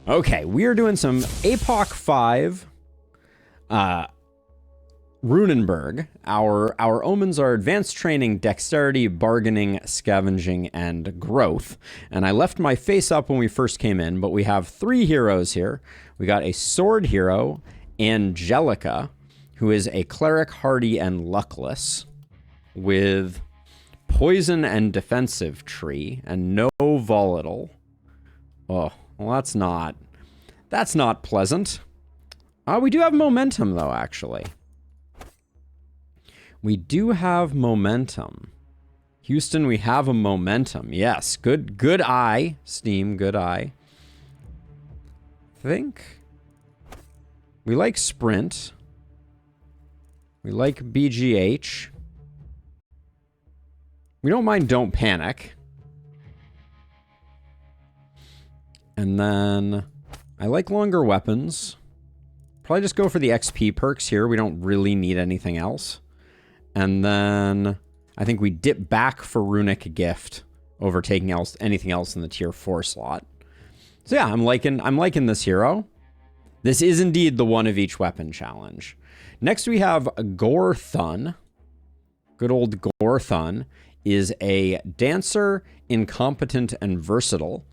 Okay, we are doing some APOC 5 Runenberg. Our omens are advanced training, dexterity, bargaining, scavenging, and growth. And I left my face up when we first came in, but we have 3 heroes here. We got a sword hero, Angelica, who is a cleric, hardy, and luckless, with poison and defensive tree, and no volatile. Oh, well, that's not pleasant. We do have momentum, though, actually. We do have momentum. Houston, we have a momentum. Yes, good eye, Steam, good eye. Think. We like sprint. We like BGH. We don't mind don't panic. And then I like longer weapons. Probably just go for the XP perks here. We don't really need anything else. And then I think we dip back for Runic Gift over taking anything else in the tier 4 slot. So yeah, I'm liking this hero. This is indeed the one of each weapon challenge. Next we have Gorthun. Good old Gorthun is a dancer, incompetent, and versatile.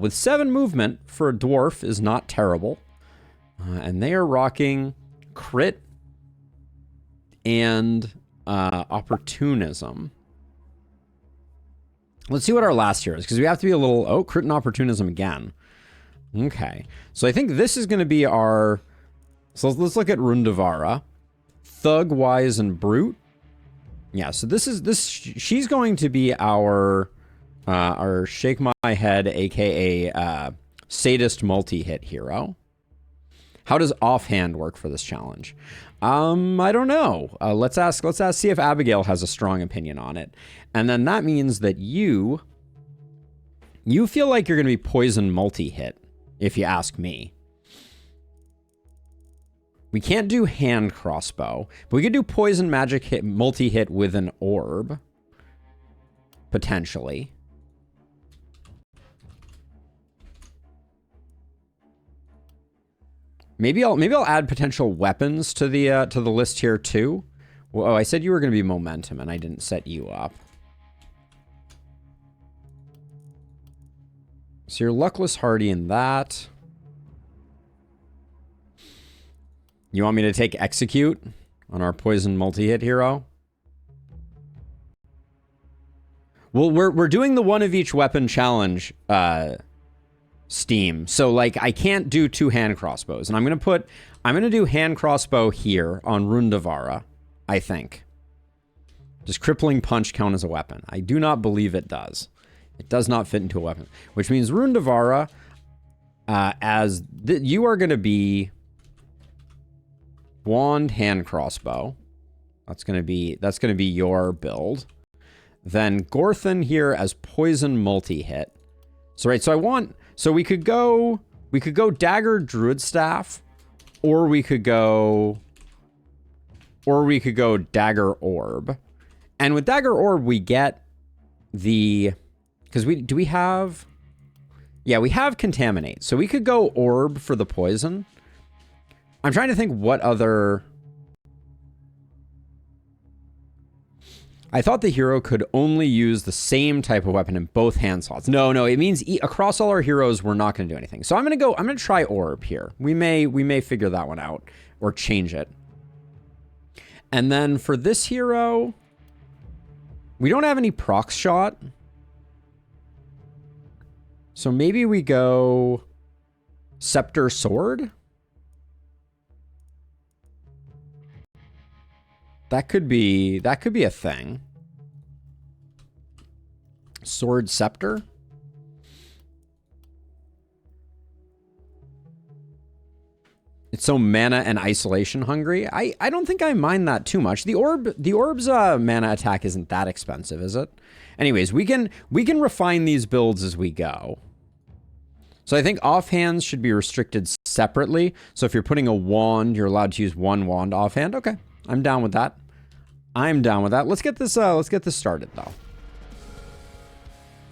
With 7 movement for a dwarf is not terrible. And they are rocking crit and opportunism. Let's see what our last hero is, because we have to be a little... Oh, crit and opportunism again. Okay. So I think this is going to be our... So let's look at Rundavara. Thug, wise, and brute. Yeah, so she's going to be our shake my head, aka sadist multi-hit hero. How does offhand work for this challenge? I don't know. Let's see if Abigail has a strong opinion on it. And then that means that you feel like you're going to be poison multi-hit, if you ask me. We can't do hand crossbow, but we could do poison magic hit multi-hit with an orb. Potentially. Maybe I'll add potential weapons to the list here too. Well, oh, I said you were going to be momentum, and I didn't set you up. So you're luckless, hardy in that. You want me to take execute on our poison multi-hit hero? Well, we're doing the one of each weapon challenge. Steam. So like I can't do 2 hand crossbows, and I'm gonna do hand crossbow here on Rundavara, I think. Does crippling punch count as a weapon? I do not believe it does. It does not fit into a weapon, which means Rundavara, you are gonna be wand hand crossbow. That's gonna be your build. Then Gorthun here as poison multi-hit. So right, so we could go dagger druid staff, or we could go dagger orb. And with dagger orb we get the, because we have contaminate. So we could go orb for the poison. I'm trying to think what other... I thought the hero could only use the same type of weapon in both hand slots. No, it means across all our heroes, we're not going to do anything. So I'm going to try orb here. We may figure that one out or change it. And then for this hero, we don't have any proc shot. So maybe we go scepter sword. That could be a thing. Sword scepter. It's so mana and isolation hungry. I don't think I mind that too much. The orb's mana attack isn't that expensive, is it? Anyways, we can refine these builds as we go. So I think offhands should be restricted separately. So if you're putting a wand, you're allowed to use 1 wand offhand. Okay. I'm down with that. Let's get this started though.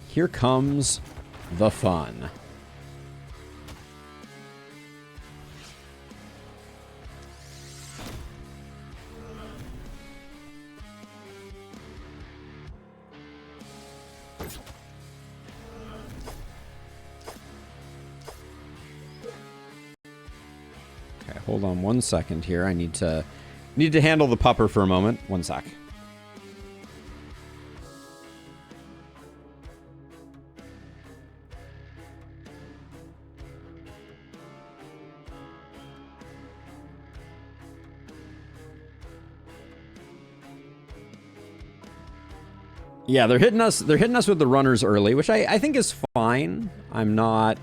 Here comes the fun. Okay, hold on 1 second here. I need to handle the pupper for a moment. 1 sec. Yeah, they're hitting us with the runners early, which I think is fine. I'm not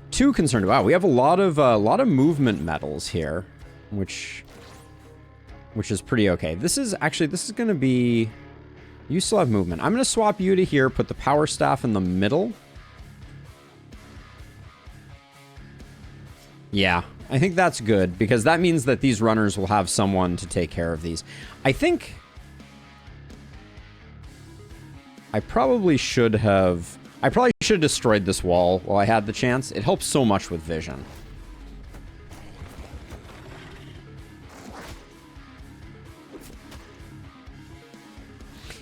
too concerned about. We have a lot of movement metals here, which is pretty okay. This is going to be, you still have movement. I'm going to swap you to here, put the power staff in the middle. Yeah, I think that's good because that means that these runners will have someone to take care of these. I think I probably should have destroyed this wall while I had the chance. It helps so much with vision.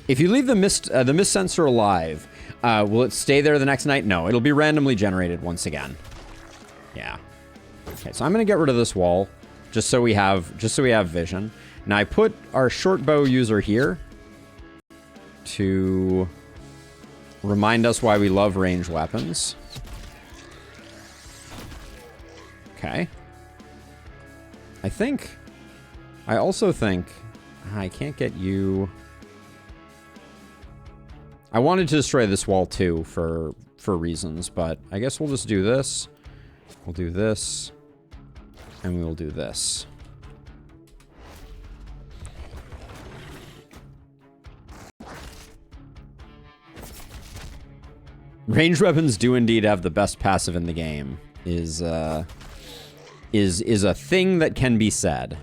If you leave the mist sensor alive, will it stay there the next night? No, it'll be randomly generated once again. Yeah. Okay, so I'm gonna get rid of this wall just so we have vision. Now I put our short bow user here to remind us why we love ranged weapons. Okay. I also think I can't get you. I wanted to destroy this wall too for reasons, but I guess we'll just do this. We'll do this. And we will do this. Ranged weapons do indeed have the best passive in the game. Is a thing that can be said.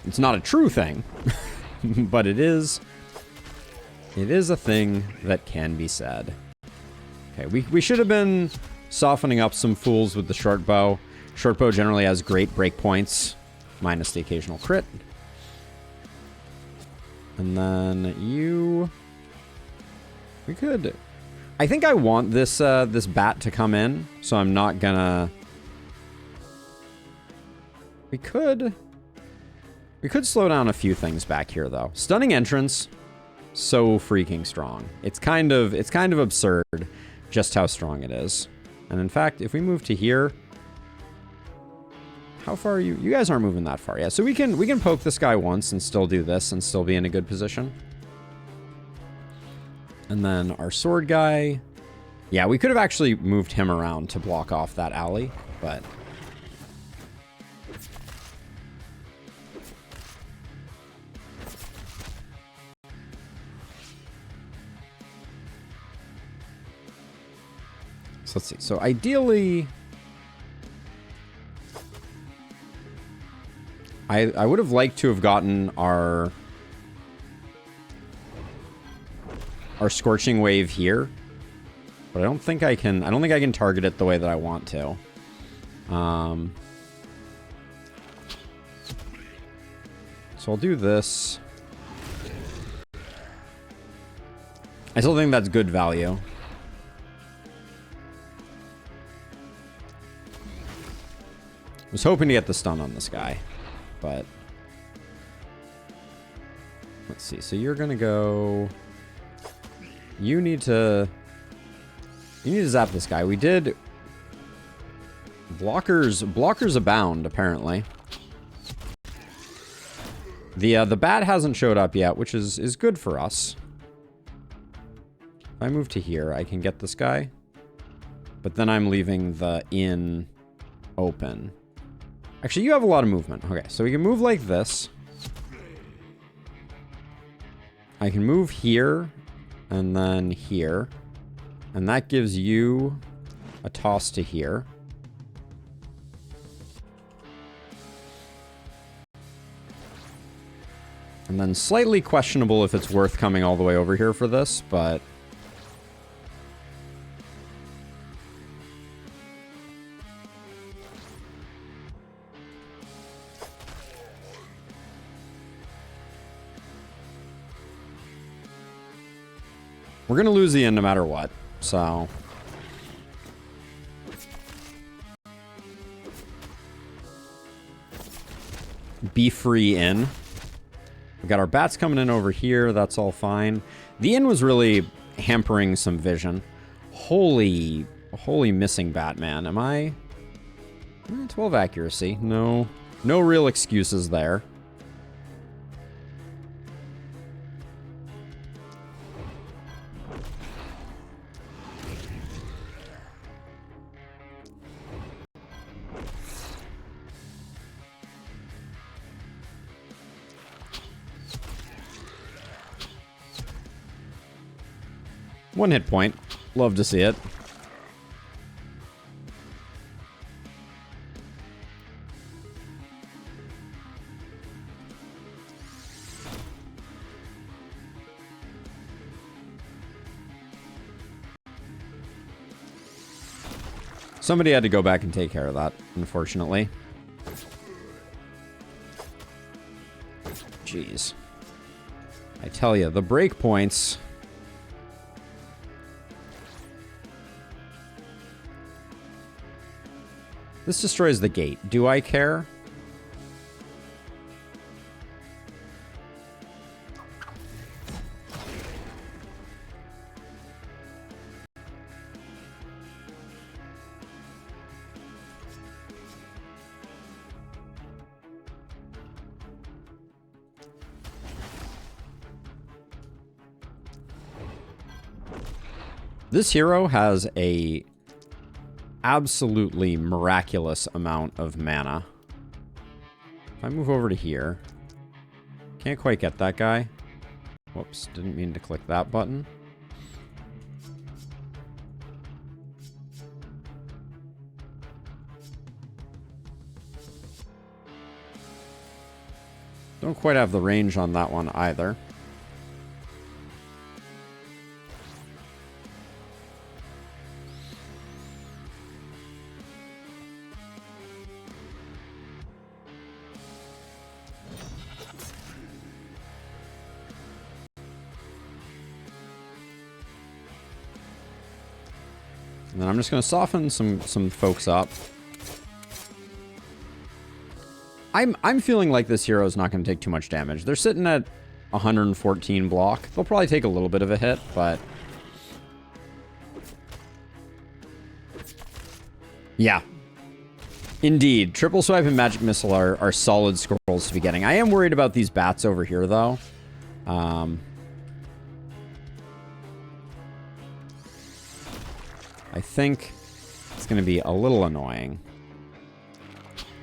It's not a true thing, but it is a thing that can be said. Okay, we should have been softening up some fools with the short bow. Short bow generally has great breakpoints. Minus the occasional crit. And then you... We could... I think I want this this bat to come in, so I'm not gonna... We could slow down a few things back here, though. Stunning entrance, so freaking strong. It's kind of absurd just how strong it is. And in fact, if we move to here... How far are you? You guys aren't moving that far yet. So we can poke this guy once and still do this and still be in a good position. And then our sword guy. Yeah, we could have actually moved him around to block off that alley, but... So let's see. So ideally... I would have liked to have gotten our scorching wave here, but I don't think I can target it the way that I want to. So I'll do this. I still think that's good value. I was hoping to get the stun on this guy. But let's see. So you're gonna go. You need to zap this guy. We did. Blockers abound apparently. The bat hasn't showed up yet, which is good for us. If I move to here, I can get this guy, but then I'm leaving the inn open. Actually, you have a lot of movement. Okay, so we can move like this. I can move here and then here. And that gives you a toss to here. And then slightly questionable if it's worth coming all the way over here for this, but... We're going to lose the inn no matter what, so... Be free inn. We got our bats coming in over here. That's all fine. The inn was really hampering some vision. Holy missing Batman. Am I... 12 accuracy. No real excuses there. One hit point. Love to see it. Somebody had to go back and take care of that, unfortunately. Jeez. I tell you, the breakpoints... This destroys the gate. Do I care? This hero has a absolutely miraculous amount of mana. If I move over to here, can't quite get that guy. Whoops, didn't mean to click that button. Don't quite have the range on that one either. And then I'm just going to soften some folks up. I'm feeling like this hero is not going to take too much damage. They're sitting at 114 block. They'll probably take a little bit of a hit, but... Yeah. Indeed. Triple Swipe and Magic Missile are solid scrolls to be getting. I am worried about these bats over here, though. I think it's going to be a little annoying.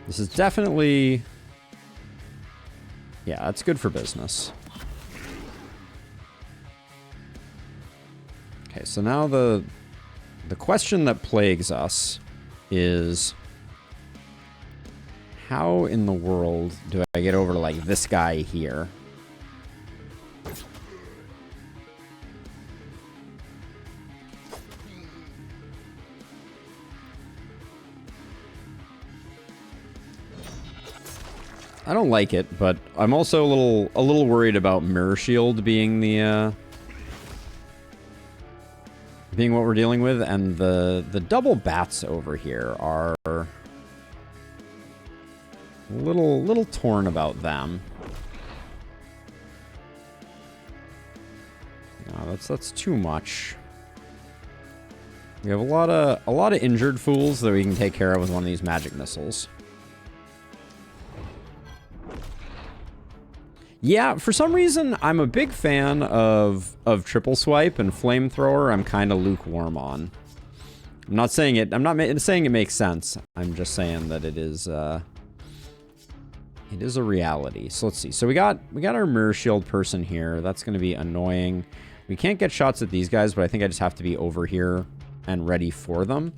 This is definitely... Yeah, that's good for business. Okay, so now the question that plagues us is... How in the world do I get over to, like, this guy here? I don't like it, but I'm also a little worried about Mirror Shield being the being what we're dealing with, and the double bats over here are a little torn about them. No, that's too much. We have a lot of injured fools that we can take care of with one of these magic missiles. Yeah, for some reason, I'm a big fan of Triple Swipe, and Flamethrower I'm kind of lukewarm on. I'm not saying it makes sense. I'm just saying that it is a reality. So let's see. So we got our Mirror Shield person here. That's going to be annoying. We can't get shots at these guys, but I think I just have to be over here and ready for them.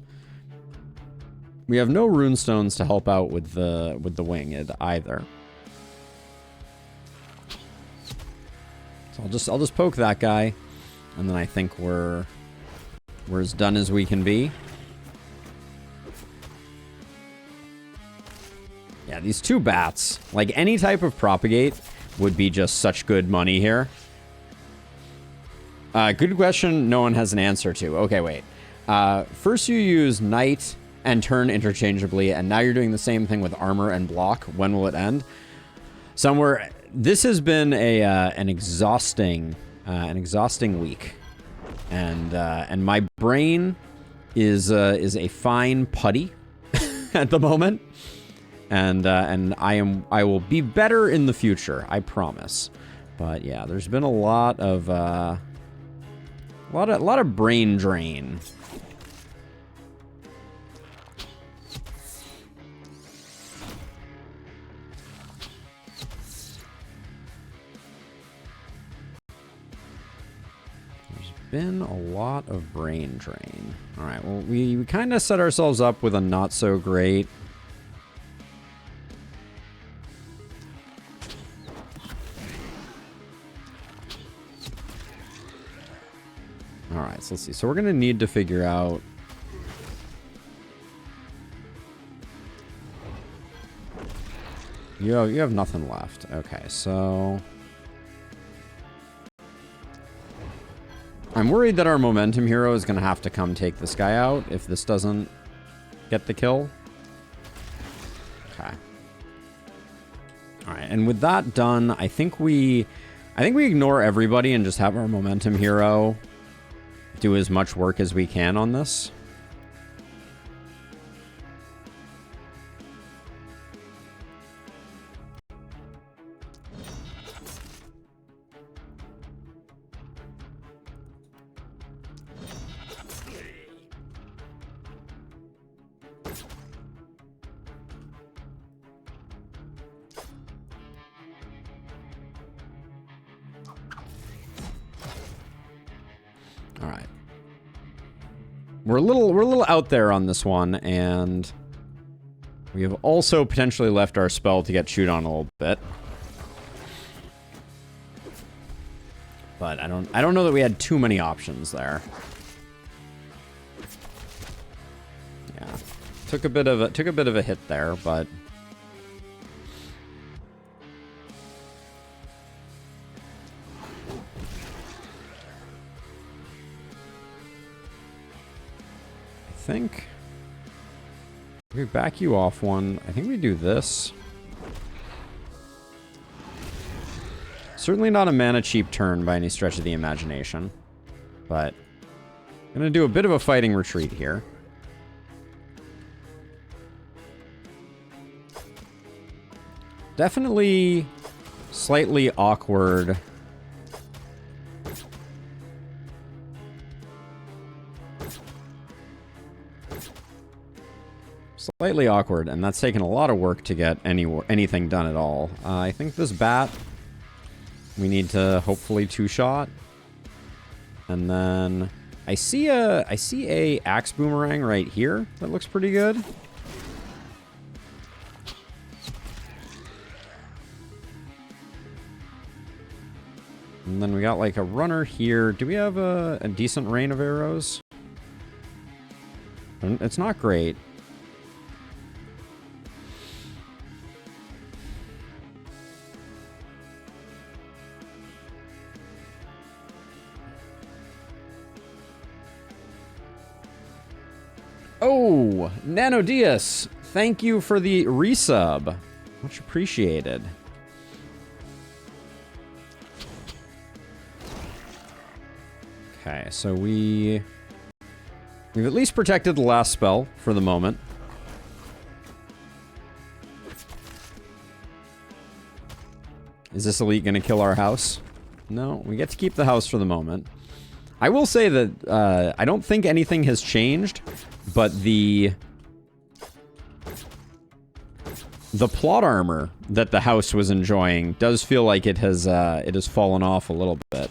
We have no runestones to help out with the winged either. I'll just poke that guy, and then I think we're as done as we can be. Yeah, these two bats, like any type of propagate, would be just such good money here. Good question no one has an answer to. Okay, wait. First you use knight and turn interchangeably, and now you're doing the same thing with armor and block. When will it end? Somewhere... This has been an exhausting week. And my brain is a fine putty at the moment. And I will be better in the future, I promise. But yeah, there's been a lot of brain drain. There's been a lot of brain drain. All right, well, we kind of set ourselves up with a not so great. All right, so let's see. So we're going to need to figure out... You have nothing left. Okay, so... I'm worried that our momentum hero is going to have to come take this guy out if this doesn't get the kill. Okay. All right, and with that done, I think we ignore everybody and just have our momentum hero do as much work as we can on this. All right. We're a little out there on this one, and we have also potentially left our spell to get chewed on a little bit. But I don't know that we had too many options there. Yeah. Took a bit of a hit there, but I think we back you off one. I think we do this. Certainly not a mana cheap turn by any stretch of the imagination, but I'm gonna do a bit of a fighting retreat here. Definitely slightly awkward. Slightly awkward, and that's taken a lot of work to get anything done at all. I think this bat, we need to hopefully two-shot. And then I see a axe boomerang right here that looks pretty good. And then we got like a runner here. Do we have a decent rain of arrows? It's not great. Oh, Nanodius, thank you for the resub. Much appreciated. Okay, so we've at least protected the last spell for the moment. Is this elite going to kill our house? No, we get to keep the house for the moment. I will say that I don't think anything has changed, but the plot armor that the house was enjoying does feel like it has fallen off a little bit.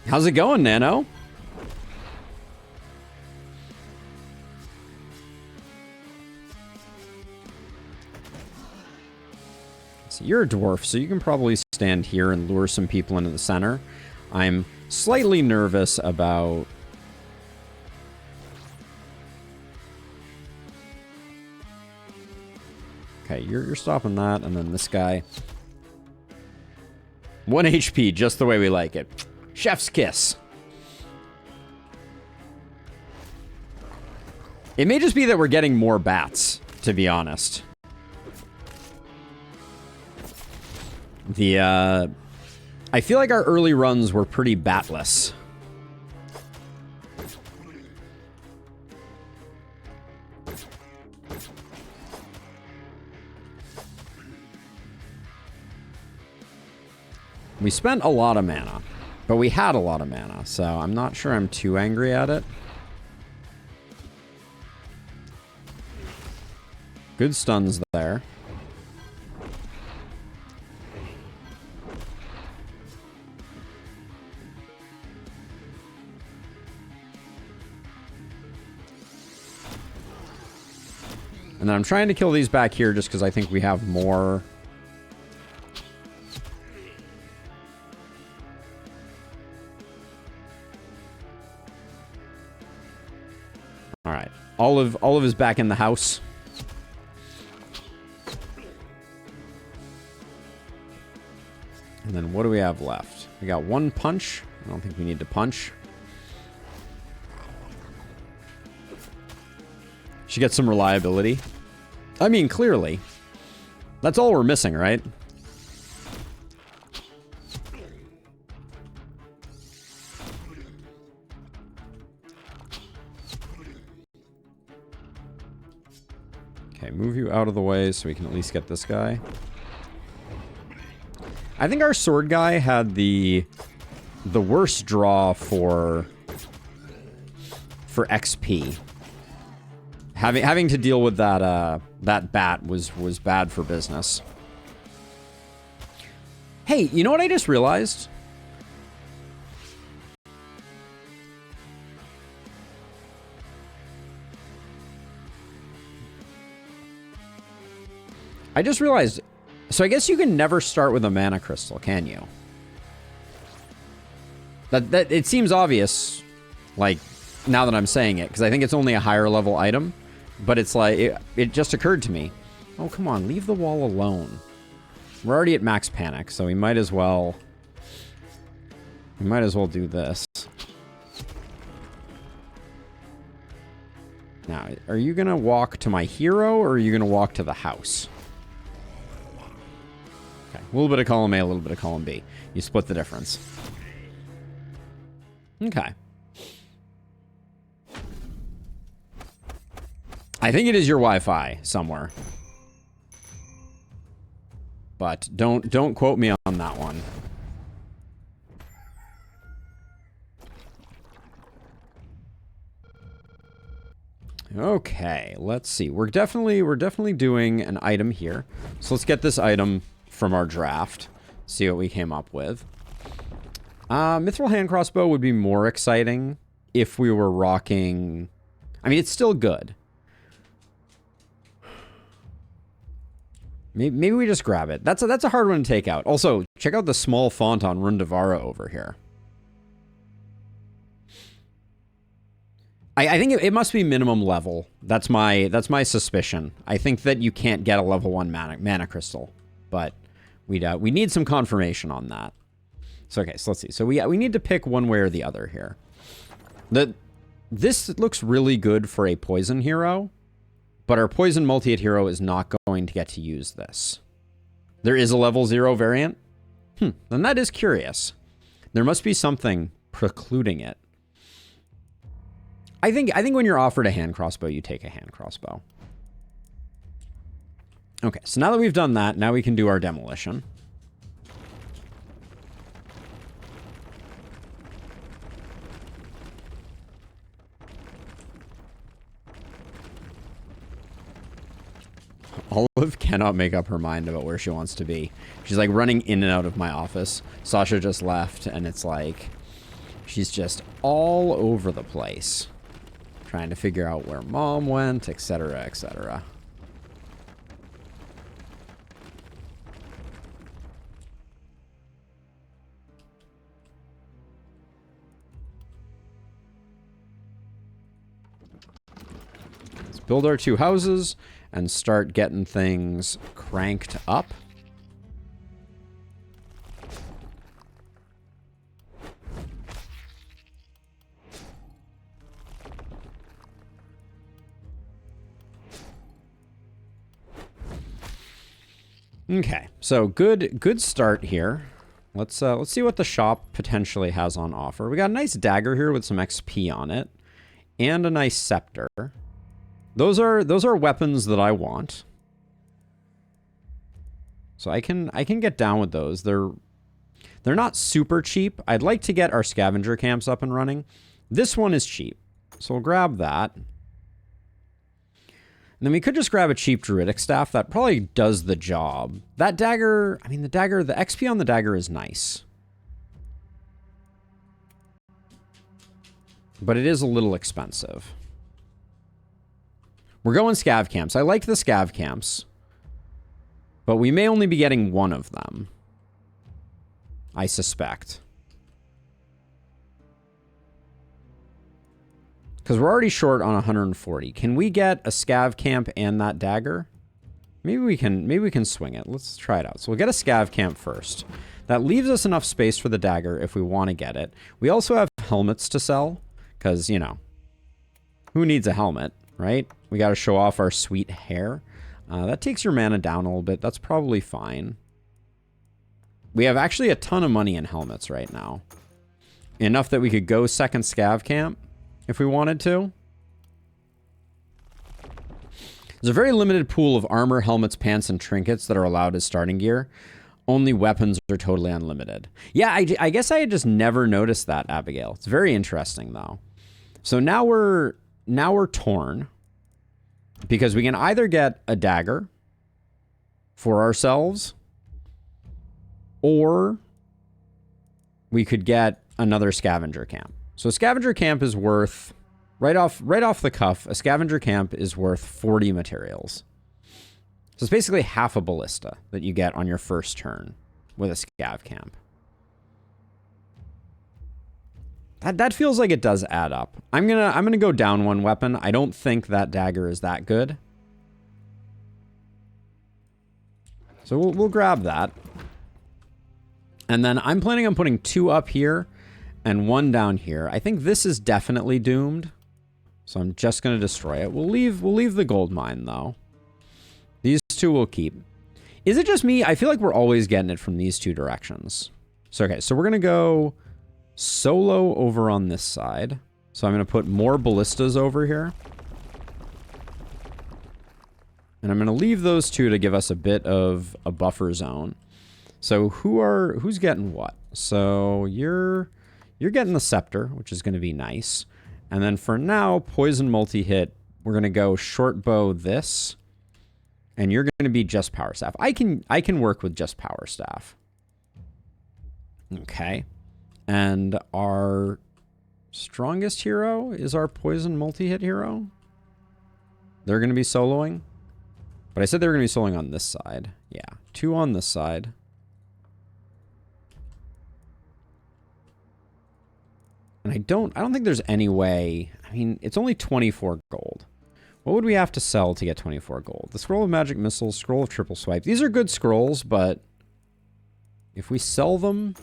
How's it going, Nano? So you're a dwarf, so you can probably stand here and lure some people into the center. I'm slightly nervous about... Okay, you're stopping that, and then this guy. 1 HP, just the way we like it. Chef's kiss. It may just be that we're getting more bats, to be honest. I feel like our early runs were pretty batless. We spent a lot of mana, but we had a lot of mana, so I'm not sure I'm too angry at it. Good stuns there. And then I'm trying to kill these back here just because I think we have more. All right. Olive is back in the house. And then what do we have left? We got 1 punch. I don't think we need to punch. She gets some reliability. I mean, clearly. That's all we're missing, right? Okay, move you out of the way so we can at least get this guy. I think our sword guy had the worst draw for XP. Having to deal with that bat was bad for business. Hey, you know what I just realized? I just realized, so I guess you can never start with a mana crystal, can you? That it seems obvious, like, now that I'm saying it, because I think it's only a higher level item, but it's like, it just occurred to me. Oh, come on, leave the wall alone. We're already at max panic, so we might as well do this. Now, are you gonna walk to my hero, or are you gonna walk to the house? Okay, a little bit of column A, a little bit of column B. You split the difference. Okay. I think it is your Wi-Fi somewhere. But don't quote me on that one. Okay, let's see. We're definitely doing an item here. So let's get this item from our draft. See what we came up with. Mithril hand crossbow would be more exciting if we were rocking. I mean, it's still good. Maybe we just grab it. That's a hard one to take out. Also, check out the small font on Rundavara over here. I think it must be minimum level. That's my suspicion. I think that you can't get a level 1 mana crystal, but we need some confirmation on that. So okay, so let's see. So we need to pick one way or the other here. This looks really good for a poison hero, but our poison multi-hit hero is not going to get to use this. There is a level 0 variant? Then that is curious. There must be something precluding it. I think when you're offered a hand crossbow, you take a hand crossbow. Okay, so now that we've done that, now we can do our demolition. Olive cannot make up her mind about where she wants to be. She's like running in and out of my office. Sasha just left, and it's like she's just all over the place, trying to figure out where mom went, etc., etc. build our 2 houses and start getting things cranked up. Okay, so good start here. Let's see what the shop potentially has on offer. We got a nice dagger here with some XP on it, and a nice scepter. Those are weapons that I want. So I can get down with those. They're not super cheap. I'd like to get our scavenger camps up and running. This one is cheap, so we'll grab that. And then we could just grab a cheap druidic staff. That probably does the job. That dagger, I mean, the XP on the dagger is nice. But it is a little expensive. We're going scav camps. I like the scav camps. But we may only be getting one of them. I suspect. Because we're already short on 140. Can we get a scav camp and that dagger? Maybe we can swing it. Let's try it out. So we'll get a scav camp first. That leaves us enough space for the dagger if we want to get it. We also have helmets to sell. Because, you know, who needs a helmet, right? We got to show off our sweet hair. That takes your mana down a little bit. That's probably fine. We have actually a ton of money in helmets right now. Enough that we could go second scav camp if we wanted to. There's a very limited pool of armor, helmets, pants, and trinkets that are allowed as starting gear. Only weapons are totally unlimited. Yeah, I guess I had just never noticed that, Abigail. It's very interesting, though. So now we're torn. Because we can either get a dagger for ourselves, or we could get another scavenger camp. So a scavenger camp is worth, right off the cuff, a scavenger camp is worth 40 materials. So it's basically half a ballista that you get on your first turn with a scav camp. That feels like it does add up. I'm gonna go down one weapon. I don't think that dagger is that good. So we'll grab that. And then I'm planning on putting 2 up here and 1 down here. I think this is definitely doomed. So I'm just gonna destroy it. We'll leave the gold mine though. These 2 we'll keep. Is it just me? I feel like we're always getting it from these 2 directions. So okay, so we're gonna go solo over on this side. So I'm going to put more ballistas over here. And I'm going to leave those 2 to give us a bit of a buffer zone. So who's getting what? So you're getting the scepter, which is going to be nice. And then for now, poison multi-hit, we're going to go short bow this. And you're going to be just power staff. I can work with just power staff. Okay. And our strongest hero is our poison multi-hit hero. They're going to be soloing. But I said they were going to be soloing on this side. Yeah, 2 on this side. And I don't think there's any way. I mean, it's only 24 gold. What would we have to sell to get 24 gold? The Scroll of Magic Missiles, Scroll of Triple Swipe. These are good scrolls, but if we sell them,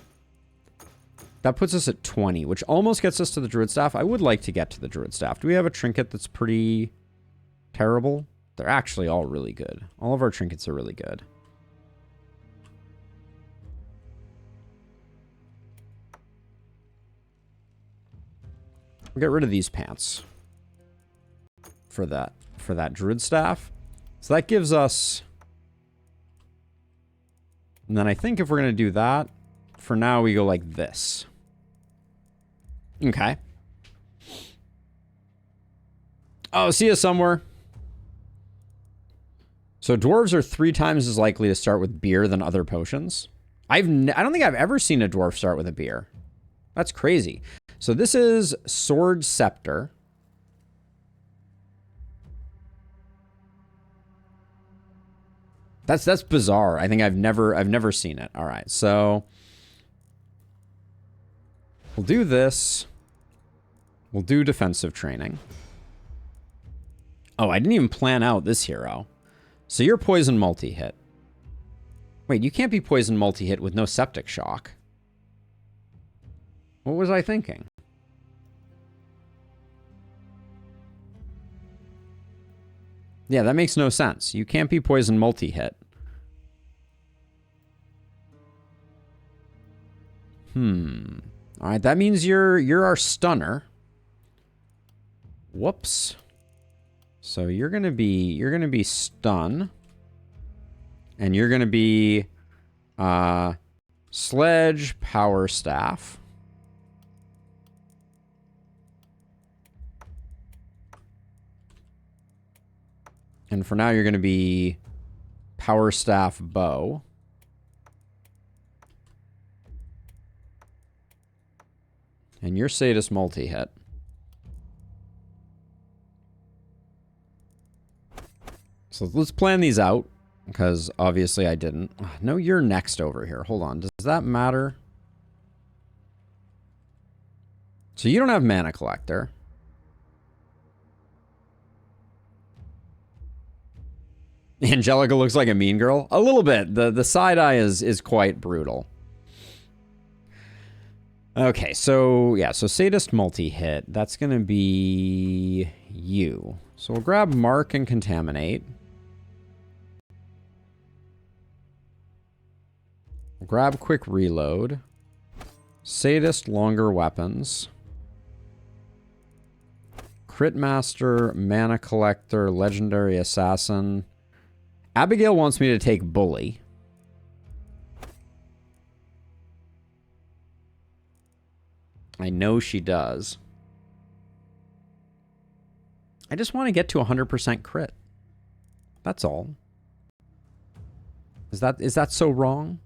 that puts us at 20, which almost gets us to the Druid Staff. I would like to get to the Druid Staff. Do we have a trinket that's pretty terrible? They're actually all really good. All of our trinkets are really good. We'll get rid of these pants for that Druid Staff. So that gives us... And then I think if we're going to do that, for now we go like this. Okay. Oh, see you somewhere. So dwarves are 3 times as likely to start with beer than other potions. I don't think I've ever seen a dwarf start with a beer. That's crazy. So this is Sword Scepter. That's bizarre. I think I've never seen it. All right, so we'll do this. We'll do defensive training. Oh, I didn't even plan out this hero. So you're poison multi-hit. Wait, you can't be poison multi-hit with no septic shock. What was I thinking? Yeah, that makes no sense. You can't be poison multi-hit. Alright, that means you're our stunner. Whoops. So you're gonna be stun. And you're gonna be sledge power staff. And for now you're gonna be power staff bow. And you're sadist multi-hit. So let's plan these out, because obviously I didn't. No, you're next over here. Hold on. Does that matter? So you don't have mana collector. Angelica looks like a mean girl. A little bit. The side eye is quite brutal. Okay, so yeah, so sadist multi-hit. That's gonna be you. So we'll grab mark and contaminate. We'll grab quick reload. Sadist longer weapons. Crit master, mana collector, legendary assassin. Abigail wants me to take bully. I know she does. I just want to get to 100% crit. That's all. Is that so wrong?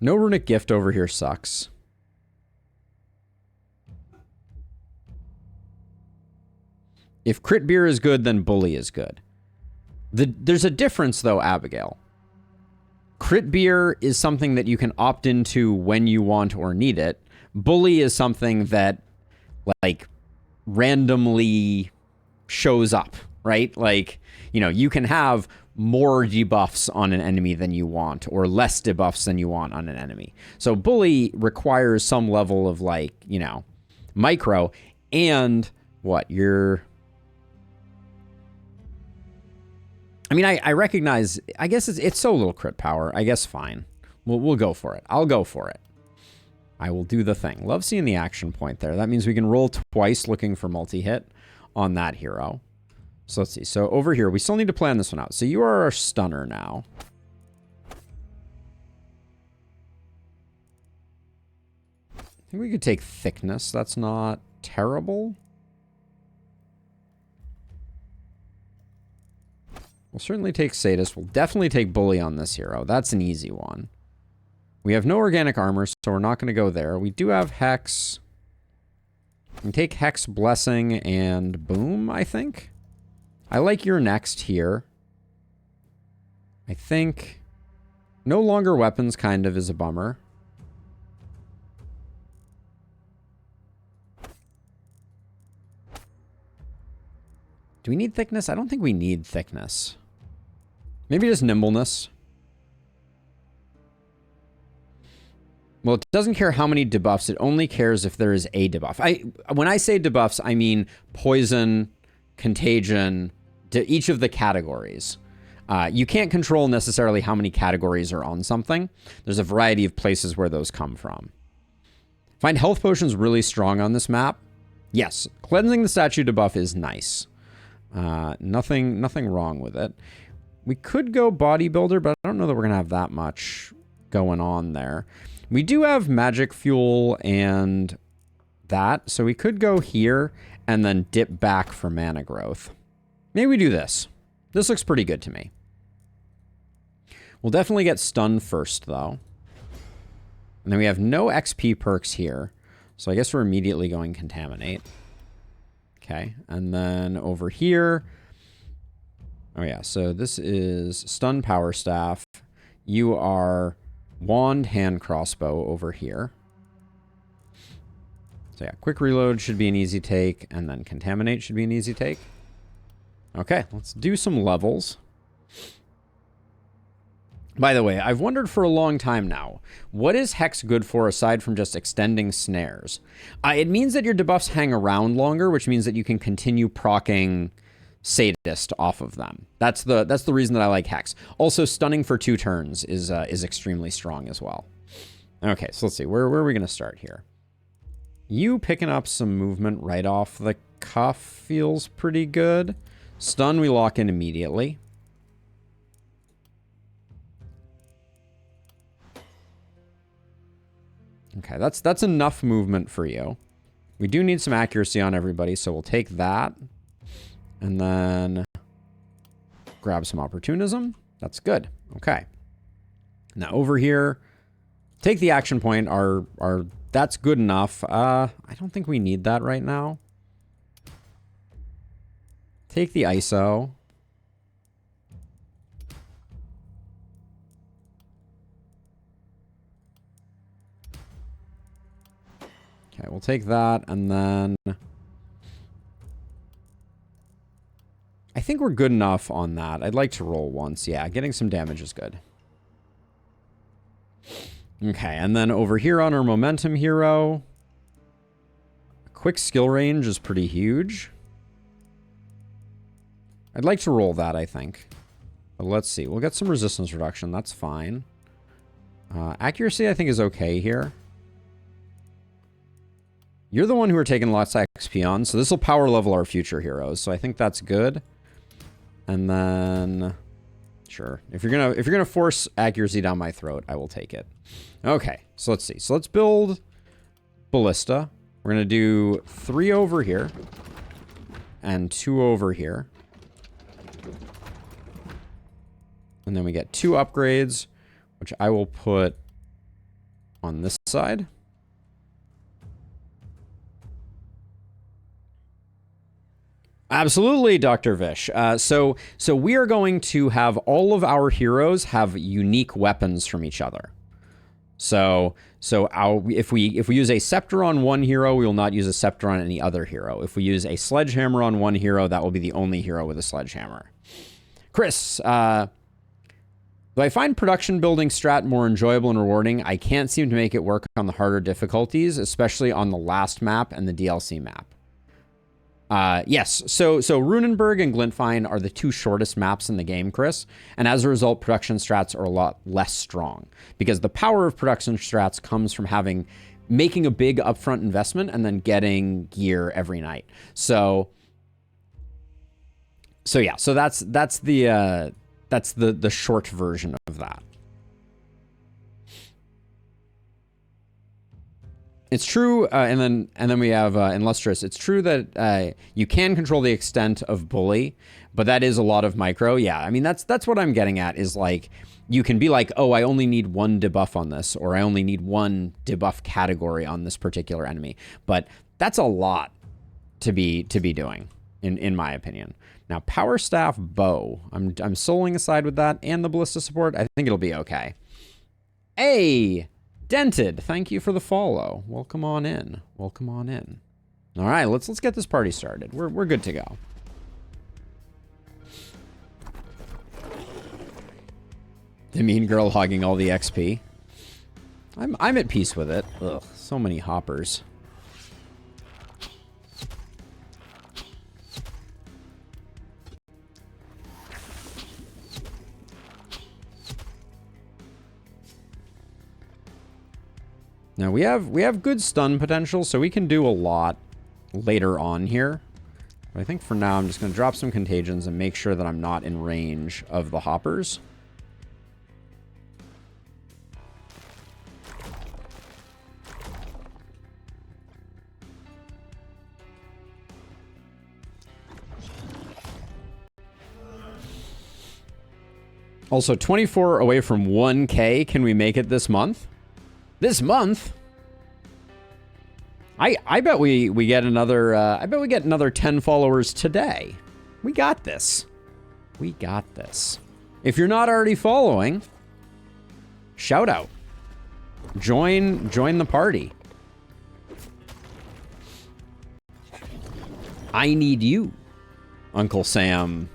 No runic gift over here sucks. If crit beer is good, then bully is good. There's a difference though, Abigail. Crit beer is something that you can opt into when you want or need it. Bully is something that, like, randomly shows up, right? Like, you know, you can have more debuffs on an enemy than you want, or less debuffs than you want on an enemy. So bully requires some level of, like, you know, micro, and what, you're... I mean, I recognize, I guess it's so little crit power. I guess fine. We'll go for it. I'll go for it. I will do the thing. Love seeing the action point there. That means we can roll twice looking for multi-hit on that hero. So let's see. So over here, we still need to plan this one out. So you are our stunner now. I think we could take thickness. That's not terrible. We'll certainly take sadist. We'll definitely take bully on this hero. That's an easy one. We have no organic armor, so we're not going to go there. We do have hex. We can take hex, blessing, and boom, I think. I like your next here. I think no longer weapons kind of is a bummer. Do we need thickness? I don't think we need thickness. Maybe just nimbleness. Well, it doesn't care how many debuffs. It only cares if there is a debuff. When I say debuffs, I mean poison, contagion, each of the categories. You can't control necessarily how many categories are on something. There's a variety of places where those come from. Find health potions really strong on this map. Yes, cleansing the statue debuff is nice. Nothing wrong with it. We could go bodybuilder, but I don't know that we're going to have that much going on there. We do have magic fuel and that, so we could go here and then dip back for mana growth. Maybe we do this. This looks pretty good to me. We'll definitely get stunned first, though. And then we have no XP perks here, so I guess we're immediately going contaminate. Okay, and then over here... Oh yeah, so this is stun power staff. You are wand hand crossbow over here. So yeah, quick reload should be an easy take, and then contaminate should be an easy take. Okay, let's do some levels. By the way, I've wondered for a long time now, what is Hex good for aside from just extending snares? It means that your debuffs hang around longer, which means that you can continue proccing Sadist off of them. That's the reason that I like Hex. Also, stunning for 2 turns is extremely strong as well. Okay, so let's see. Where are we going to start here? You picking up some movement right off the cuff feels pretty good. Stun we lock in immediately. Okay, that's enough movement for you. We do need some accuracy on everybody, so we'll take that. And then grab some opportunism. That's good. Okay. Now over here, take the action point. That's good enough. I don't think we need that right now. Take the ISO. Okay, we'll take that, and then I think we're good enough on that. I'd like to roll once. Yeah, getting some damage is good. Okay, and then over here on our momentum hero, quick skill range is pretty huge. I'd like to roll that, I think. But let's see. We'll get some resistance reduction. That's fine. Accuracy, I think, is okay here. You're the one who are taking lots of XP on, so this will power level our future heroes. So I think that's good. And then, sure, if you're gonna force accuracy down my throat, I will take it. Okay, so let's see. So let's build Ballista. We're gonna do 3 over here and 2 over here, and then we get 2 upgrades, which I will put on this side. Absolutely, Dr. Vish. So we are going to have all of our heroes have unique weapons from each other. So if we use a scepter on one hero, we will not use a scepter on any other hero. If we use a sledgehammer on one hero, that will be the only hero with a sledgehammer. Chris, do I find production building strat more enjoyable and rewarding? I can't seem to make it work on the harder difficulties, especially on the last map and the DLC map. Yes, so Runenburg and Glintfine are the 2 shortest maps in the game, Chris, and as a result, production strats are a lot less strong, because the power of production strats comes from making a big upfront investment and then getting gear every night. So yeah, so that's the short version of that. It's true, and then we have Illustrious. It's true that you can control the extent of bully, but that is a lot of micro. Yeah, I mean that's what I'm getting at is like you can be like, oh, I only need 1 debuff on this, or I only need 1 debuff category on this particular enemy. But that's a lot to be doing, in my opinion. Now, Power Staff Bow. I'm souling aside with that and the Ballista support. I think it'll be okay. Hey! Dented, thank you for the follow. Welcome on in. Welcome on in. All right, let's get this party started. We're good to go. The mean girl hogging all the XP. I'm at peace with it. Ugh, so many hoppers. Now we have good stun potential, so we can do a lot later on here. But I think for now I'm just going to drop some contagions and make sure that I'm not in range of the hoppers. Also, 24 away from 1K. Can we make it this month? This month? I bet we get another I bet we get another 10 followers today. We got this. We got this. If you're not already following, shout out. Join the party. I need you, Uncle Sam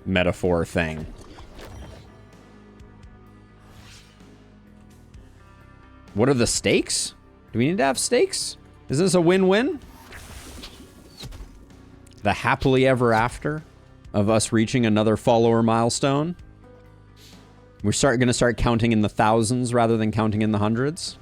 metaphor thing. What are the stakes? Do we need to have stakes? Is this a win-win? The happily ever after of us reaching another follower milestone? We're gonna start counting in the thousands rather than counting in the hundreds?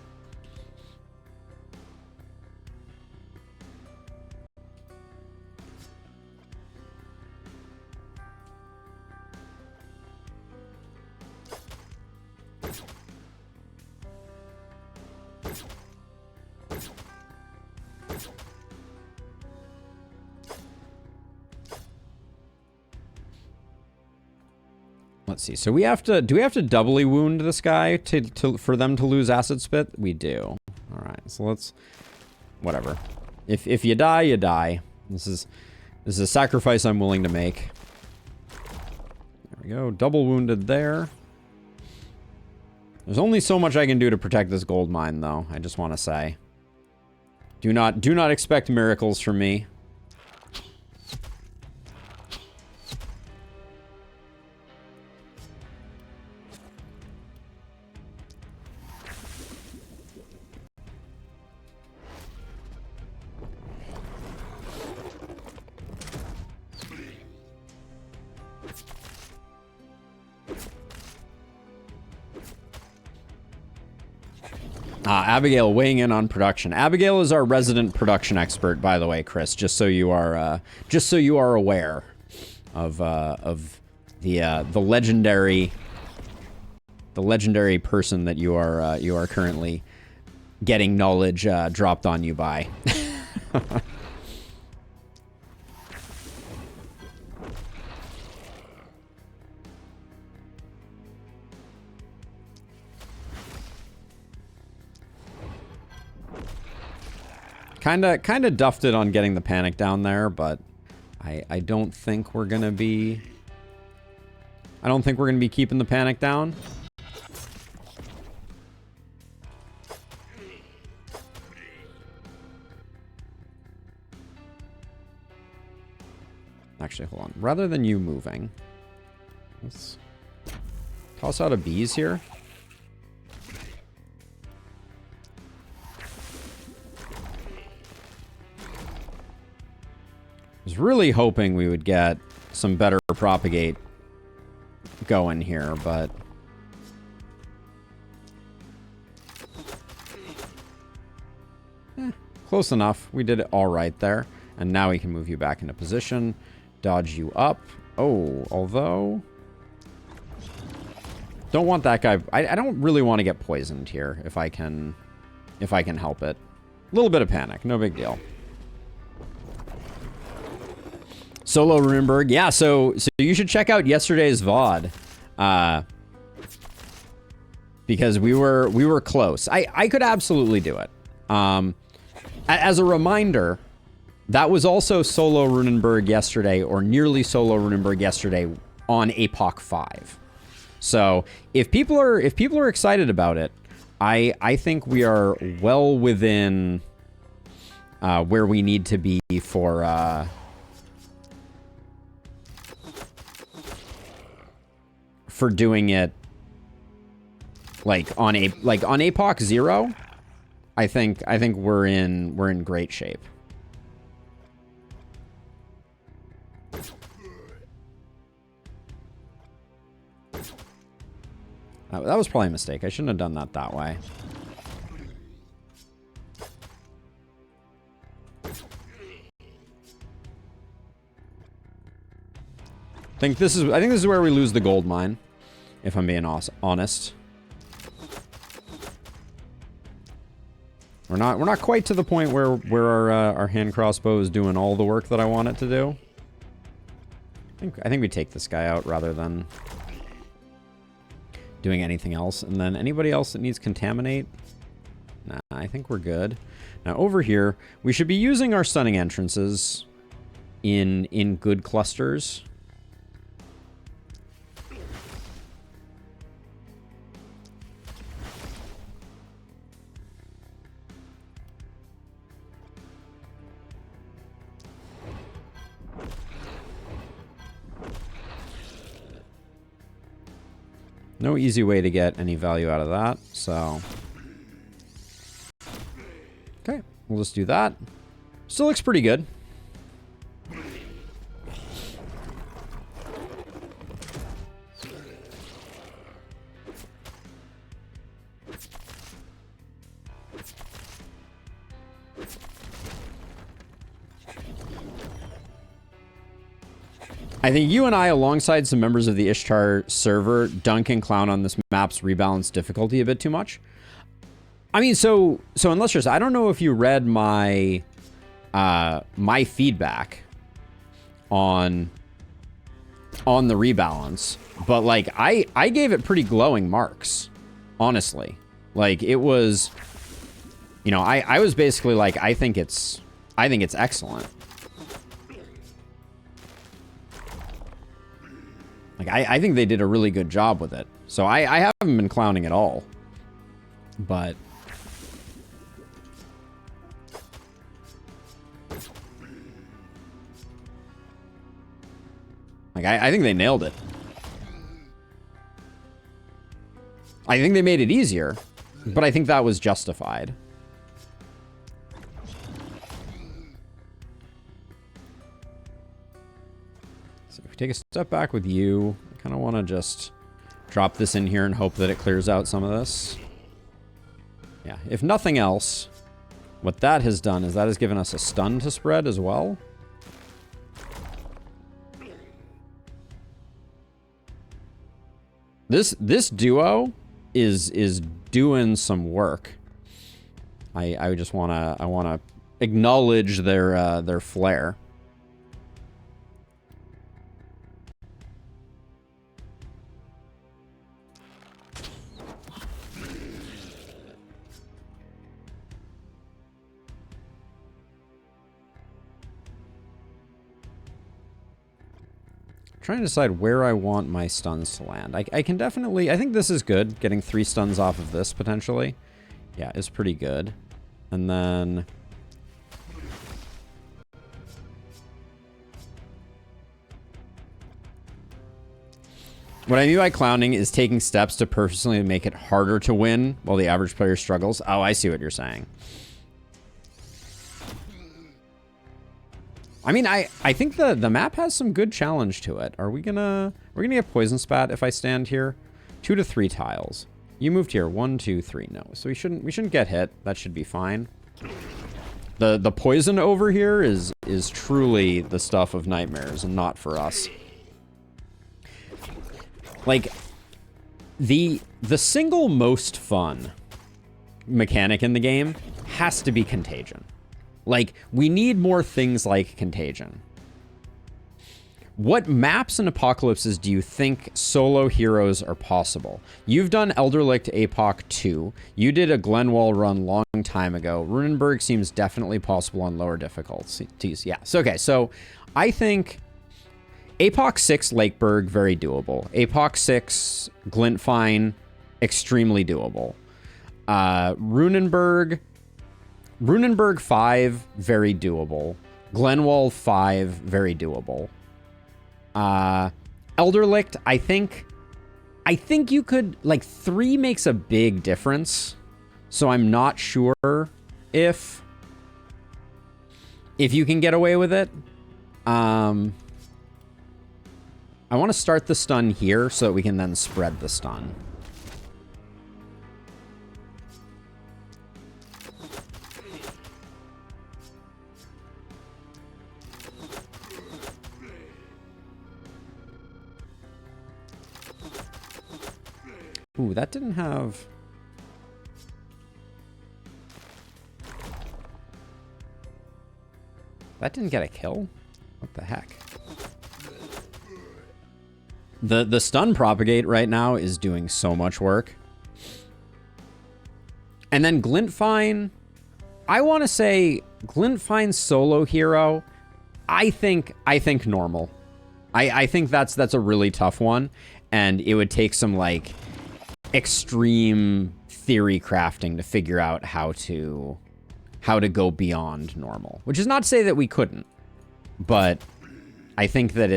Let's see. So we have to. Do we have to doubly wound this guy for them to lose acid spit? We do. All right. So let's. Whatever. If you die, you die. This is a sacrifice I'm willing to make. There we go. Double wounded there. There's only so much I can do to protect this gold mine, though. I just want to say. Do not expect miracles from me. Abigail weighing in on production. Abigail is our resident production expert, by the way, Chris. Just so you are aware of the legendary person that you are currently getting knowledge dropped on you by. Kinda duffed it on getting the panic down there, but I don't think we're gonna be keeping the panic down. Actually, hold on. Rather than you moving, let's toss out a bees here. I was really hoping we would get some better propagate going here, but close enough. We did it all right there. And now we can move you back into position, dodge you up. Oh, although don't want that guy. I don't really want to get poisoned here if I can help it. A little bit of panic, no big deal. Solo Runenberg, yeah. So you should check out yesterday's VOD, because we were close. I could absolutely do it. As a reminder, that was also Solo Runenberg yesterday, or nearly Solo Runenberg yesterday on APOC 5. So if people are excited about it, I think we are well within where we need to be for doing it like on APOC 0. I think we're in great shape. That was probably a mistake. I shouldn't have done that way. I think this is where we lose the gold mine, if I'm being honest. We're not quite to the point where our hand crossbow is doing all the work that I want it to do. I think we take this guy out rather than doing anything else. And then anybody else that needs contaminate? Nah, I think we're good. Now over here, we should be using our stunning entrances in good clusters. No easy way to get any value out of that, so... Okay, we'll just do that. Still looks pretty good. I think you and I, alongside some members of the Ishtar server, dunk and clown on this map's rebalance difficulty a bit too much. I mean, so Illustrious, I don't know if you read my my feedback on the rebalance, but like I gave it pretty glowing marks, honestly. Like it was, you know, I was basically like, I think it's excellent. Like, I think they did a really good job with it. So I haven't been clowning at all. But... like, I think they nailed it. I think they made it easier. But I think that was justified. Take a step back with you. I kind of want to just drop this in here and hope that it clears out some of this. Yeah, if nothing else, what that has done is that has given us a stun to spread as well. This duo is doing some work. I just wanna acknowledge their flair. Trying to decide where I want my stuns to land. I can definitely... I think this is good. Getting 3 stuns off of this, potentially. Yeah, is pretty good. And then... what I mean by clowning is taking steps to purposely make it harder to win while the average player struggles. Oh, I see what you're saying. I mean, I think the map has some good challenge to it. We're gonna get poison spat if I stand here. 2 to 3 tiles. You moved here. 1, 2, 3. No, so we shouldn't get hit. That should be fine. The poison over here is truly the stuff of nightmares and not for us. Like the single most fun mechanic in the game has to be contagion. Like, we need more things like contagion. What maps and apocalypses do you think solo heroes are possible? You've done Elderlicht APOC 2. You did a Glenwall run long time ago. Runenburg seems definitely possible on lower difficulties. Yeah, so okay, so I think APOC 6 Lakeburg, very doable. APOC 6 Glintfine, extremely doable. Runenburg 5, very doable. Glenwall 5, very doable. Elderlicht, I think you could, like, 3 makes a big difference. So I'm not sure if you can get away with it. I want to start the stun here so that we can then spread the stun. Ooh, that didn't have... that didn't get a kill? What the heck? The stun propagate right now is doing so much work. And then Glintfine, I want to say Glintfine solo hero, I think normal. I think that's a really tough one, and it would take some like extreme theory crafting to figure out how to go beyond normal. Which is not to say that we couldn't, but I think that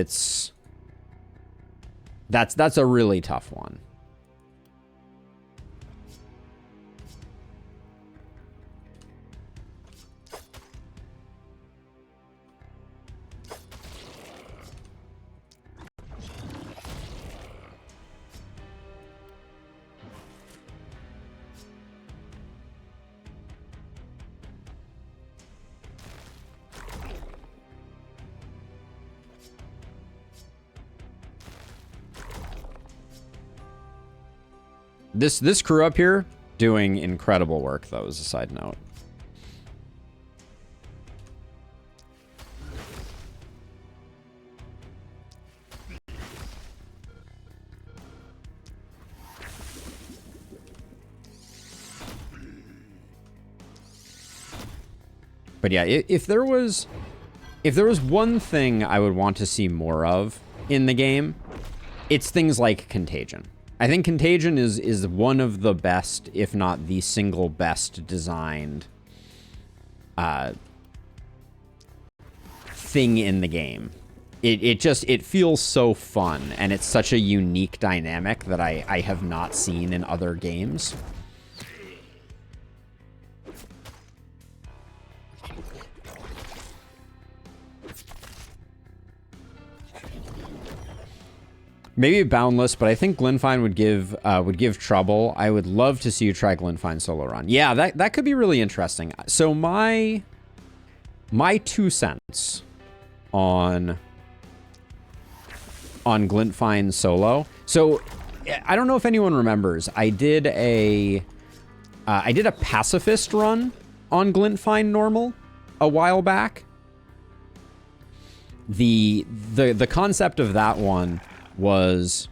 that's a really tough one. This crew up here doing incredible work, though, as a side note. But yeah, if there was one thing I would want to see more of in the game, it's things like Contagion. I think Contagion is one of the best, if not the single best designed thing in the game. It feels so fun, and it's such a unique dynamic that I have not seen in other games. Maybe Boundless, but I think Glenfine would give trouble. I would love to see you try Glenfine solo run. Yeah, that could be really interesting. So my 2 cents on Glenfine solo. So I don't know if anyone remembers. I did a pacifist run on Glenfine normal a while back. The concept of that one was,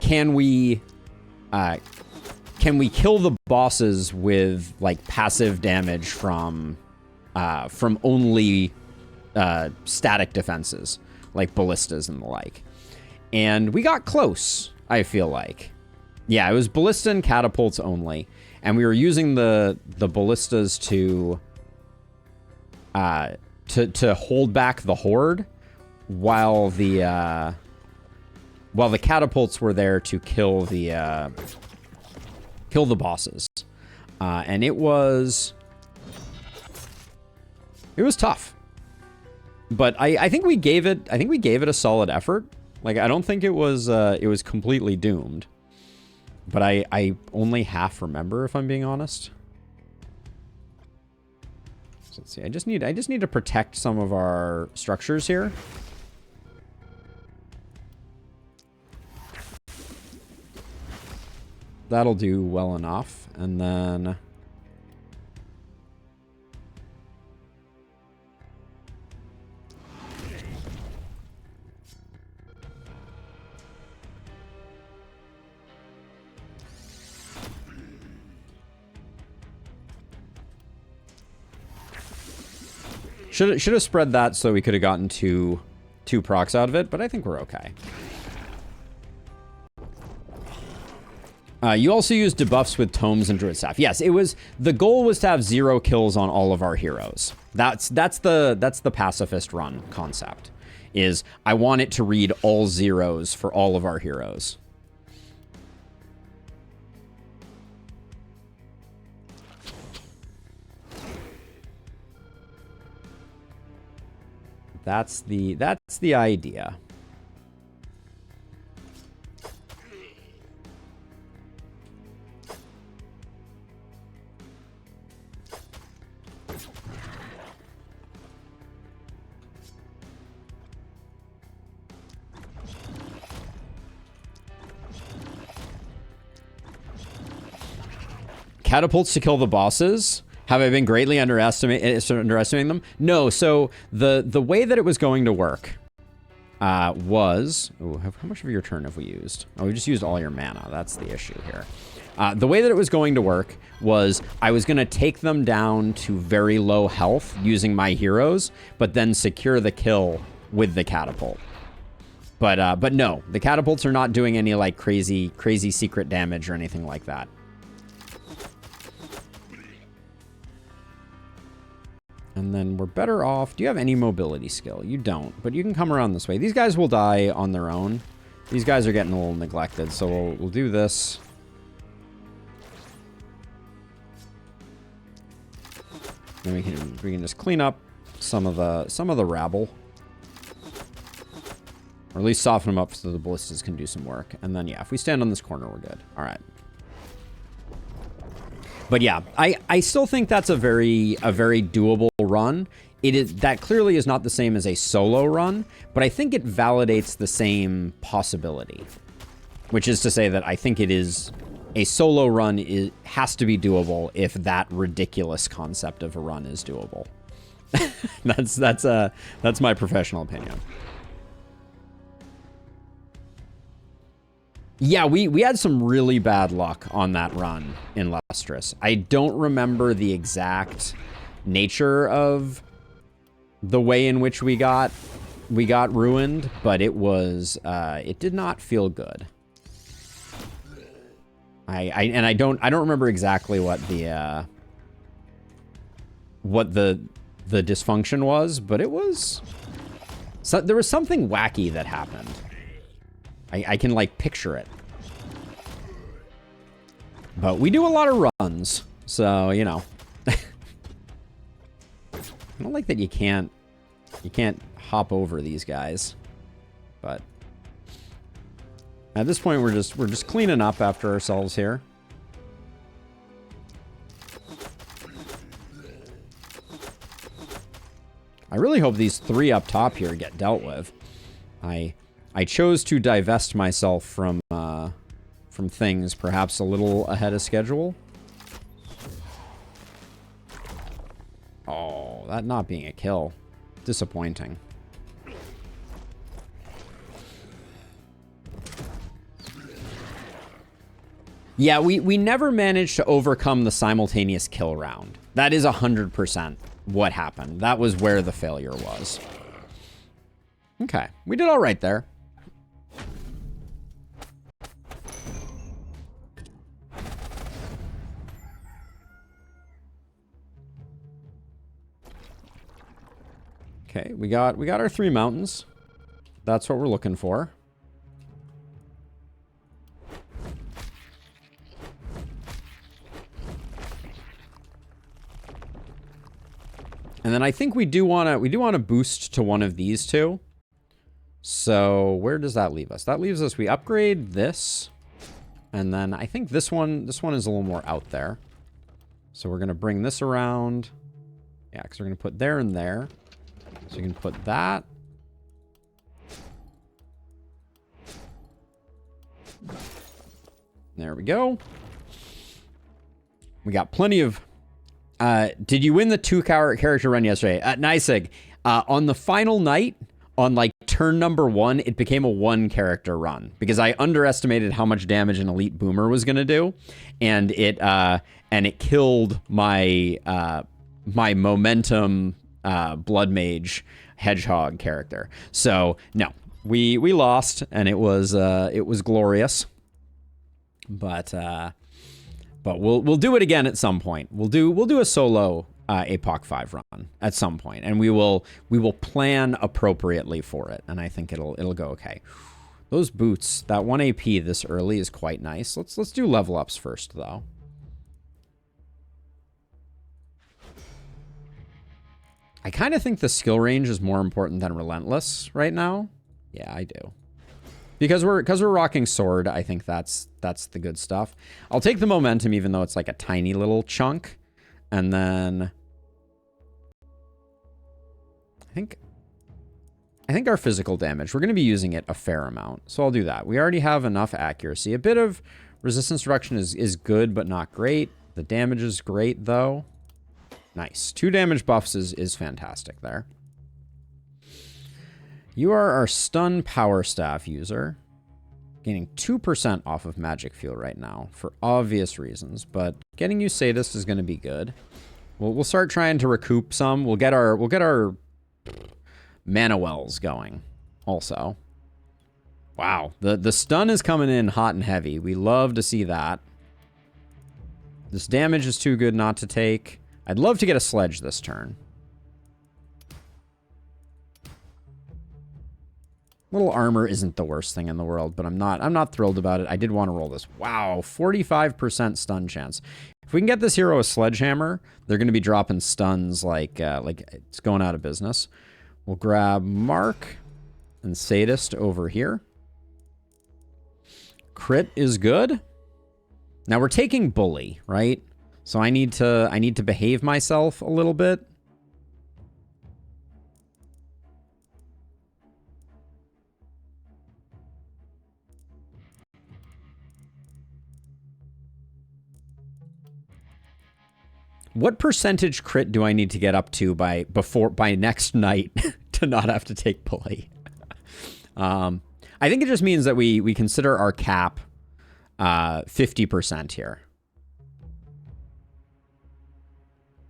can we kill the bosses with like passive damage from only static defenses like ballistas and the like? And we got close, I feel like. Yeah, it was ballista and catapults only, and we were using the ballistas to hold back the horde, while the catapults were there to kill the bosses. And it was tough. But I think we gave it a solid effort. Like, I don't think it was completely doomed. But I only half remember, if I'm being honest. So let's see. I just need to protect some of our structures here. That'll do well enough. And then should have spread that so we could have gotten two procs out of it, but I think we're okay. You also use debuffs with tomes and druid staff. Yes, the goal was to have 0 kills on all of our heroes. That's the pacifist run concept. Is I want it to read all 0s for all of our heroes. That's the idea. Catapults to kill the bosses. Have I been greatly underestimating them? No. So the way that it was going to work was... Ooh, how much of your turn have we used? Oh, we just used all your mana. That's the issue here. The way that it was going to work was I was going to take them down to very low health using my heroes, but then secure the kill with the catapult. But no, the catapults are not doing any like crazy secret damage or anything like that. And then we're better off. Do you have any mobility skill? You don't, but you can come around this way. These guys will die on their own. These guys are getting a little neglected, so we'll do this. Then we can just clean up some of the rabble, or at least soften them up so the ballistas can do some work. And then yeah, if we stand on this corner, we're good. All right. But yeah, I still think that's a very doable run. That clearly is not the same as a solo run, but I think it validates the same possibility. Which is to say that I think it is a solo run has to be doable if that ridiculous concept of a run is doable. That's my professional opinion. Yeah, we had some really bad luck on that run in Lustrous. I don't remember the exact nature of the way in which we got ruined, but it was it did not feel good. I don't remember exactly what the dysfunction was, but it was there was something wacky that happened. I can, like, picture it. But we do a lot of runs, so, you know. I don't like that you can't hop over these guys. But at this point, we're just cleaning up after ourselves here. I really hope these 3 up top here get dealt with. I chose to divest myself from things perhaps a little ahead of schedule. Oh, that not being a kill. Disappointing. Yeah, we never managed to overcome the simultaneous kill round. That is 100% what happened. That was where the failure was. Okay, we did all right there. Okay, we got our 3 mountains. That's what we're looking for. And then I think we do want to boost to one of these 2. So where does that leave us? That leaves us, we upgrade this, and then I think this one is a little more out there. So we're gonna bring this around. Yeah, because we're gonna put there and there. So you can put that. There we go. We got plenty of... did you win the 2 character run yesterday? Nisig, on the final night, on like turn number 1, it became a 1 character run because I underestimated how much damage an elite boomer was going to do. And it killed my, my momentum, blood mage hedgehog character. So no, we lost, and it was glorious. But we'll do it again at some point. We'll do a solo APOC 5 run at some point, and we will plan appropriately for it, and I think it'll go okay. Those boots, that 1 AP this early is quite nice. Let's do level ups first though. I kind of think the skill range is more important than Relentless right now. Yeah, I do. Because we're rocking sword, I think that's the good stuff. I'll take the momentum even though it's like a tiny little chunk. And then I think our physical damage, we're going to be using it a fair amount. So I'll do that. We already have enough accuracy. A bit of resistance reduction is good, but not great. The damage is great though. Nice. 2 damage buffs is fantastic there. You are our stun power staff user. Gaining 2% off of magic fuel right now for obvious reasons, but getting you sadist is going to be good. We'll start trying to recoup some. We'll get our mana wells going also. Wow, the stun is coming in hot and heavy. We love to see that. This damage is too good not to take. I'd love to get a sledge this turn. Little armor isn't the worst thing in the world, but I'm not thrilled about it. I did want to roll this. Wow, 45% stun chance. If we can get this hero a sledgehammer, they're going to be dropping stuns like it's going out of business. We'll grab Mark and Sadist over here. Crit is good. Now we're taking Bully, right? So I need to behave myself a little bit. What percentage crit do I need to get up to by next night to not have to take bully? I think it just means that we consider our cap 50% here.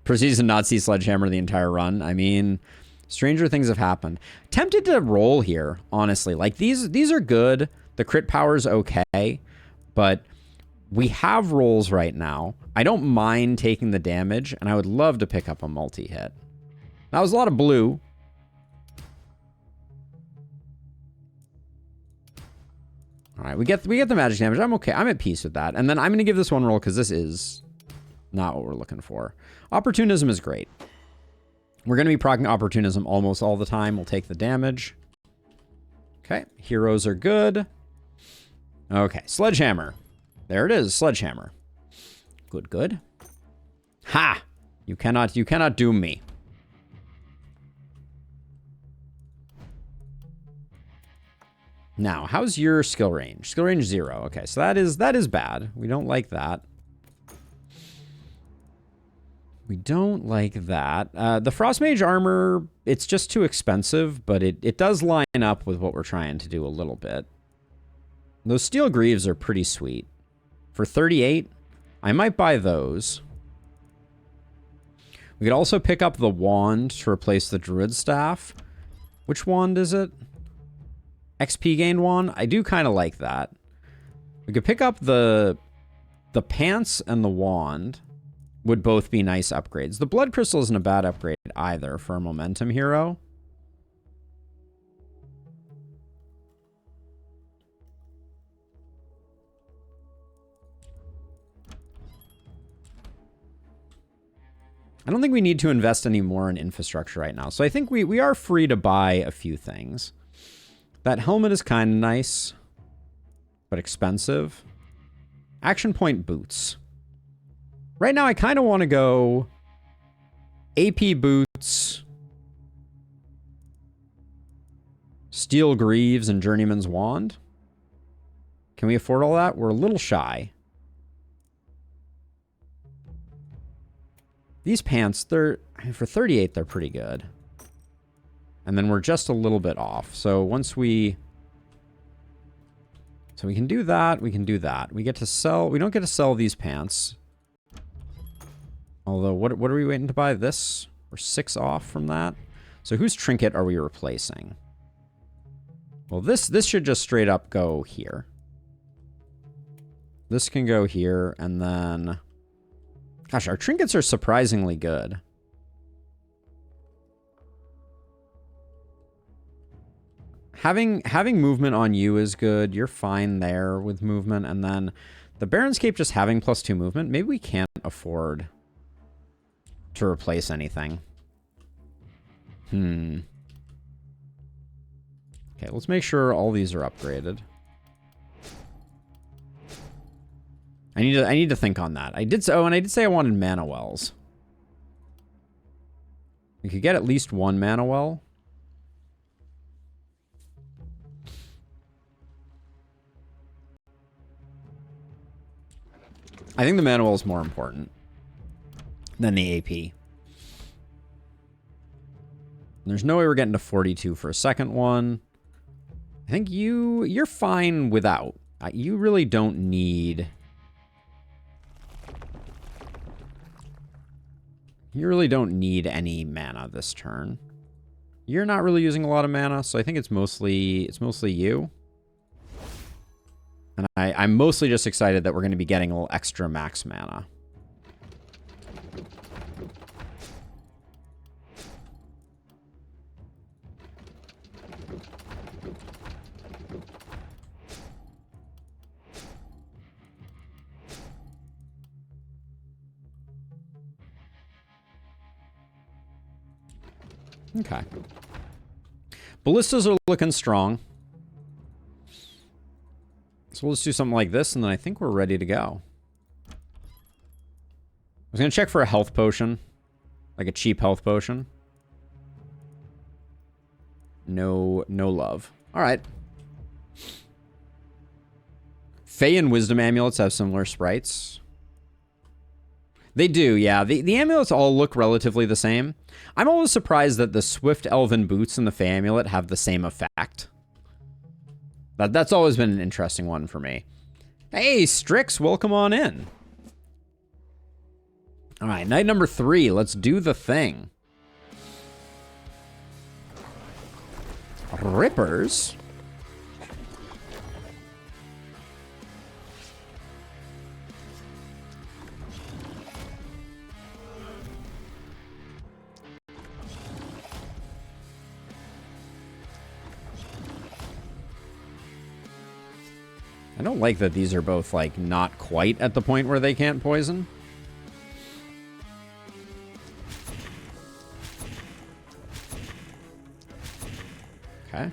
Proceeds to not see Sledgehammer the entire run. I mean, stranger things have happened. Tempted to roll here, honestly. Like, these are good. The crit power's okay, but we have rolls right now. I don't mind taking the damage, and I would love to pick up a multi-hit. That was a lot of blue. All right, we get the magic damage. I'm okay. I'm at peace with that. And then I'm going to give this one roll because this is not what we're looking for. Opportunism is great. We're going to be proccing opportunism almost all the time. We'll take the damage. Okay, heroes are good. Okay, Sledgehammer. There it is, Sledgehammer. Good, good. Ha! You cannot doom me. Now, how's your skill range? Skill range 0. Okay, so that is bad. We don't like that. We don't like that. The Frost Mage armor, it's just too expensive, but it does line up with what we're trying to do a little bit. Those Steel Greaves are pretty sweet. For 38, I might buy those. We could also pick up the wand to replace the Druid Staff. Which wand is it? XP gained wand? I do kind of like that. We could pick up the pants and the wand. Would both be nice upgrades. The Blood Crystal isn't a bad upgrade either for a momentum hero. I don't think we need to invest any more in infrastructure right now. So I think we are free to buy a few things. That helmet is kind of nice, but expensive. Action point boots. Right now, I kind of want to go AP boots, Steel Greaves, and Journeyman's Wand. Can we afford all that? We're a little shy. These pants, for 38, they're pretty good. And then we're just a little bit off. So once we... So we can do that, we can do that. We get to sell... We don't get to sell these pants. Although, what are we waiting to buy? This? We're 6 off from that. So whose trinket are we replacing? Well, this should just straight up go here. This can go here, and then... Gosh, our trinkets are surprisingly good. Having movement on you is good. You're fine there with movement. And then the Baron's Cape just having +2 movement. Maybe we can't afford to replace anything. Okay, let's make sure all these are upgraded. I need to think on that. I did say I wanted mana wells. We could get at least 1 mana well. I think the mana well is more important than the AP. There's no way we're getting to 42 for a second one. I think you're fine without. You really don't need... You really don't need any mana this turn. You're not really using a lot of mana, so I think it's mostly you. And I'm mostly just excited that we're going to be getting a little extra max mana. Okay. Ballistas are looking strong. So we'll just do something like this, and then I think we're ready to go. I was going to check for a health potion. Like a cheap health potion. No love. Alright. Fey and Wisdom amulets have similar sprites. They do, yeah. The amulets all look relatively the same. I'm always surprised that the Swift Elven Boots and the Fey Amulet have the same effect. That's always been an interesting one for me. Hey, Strix, welcome on in. All right, night number 3. Let's do the thing. Rippers? I don't like that these are both, like, not quite at the point where they can't poison. Okay.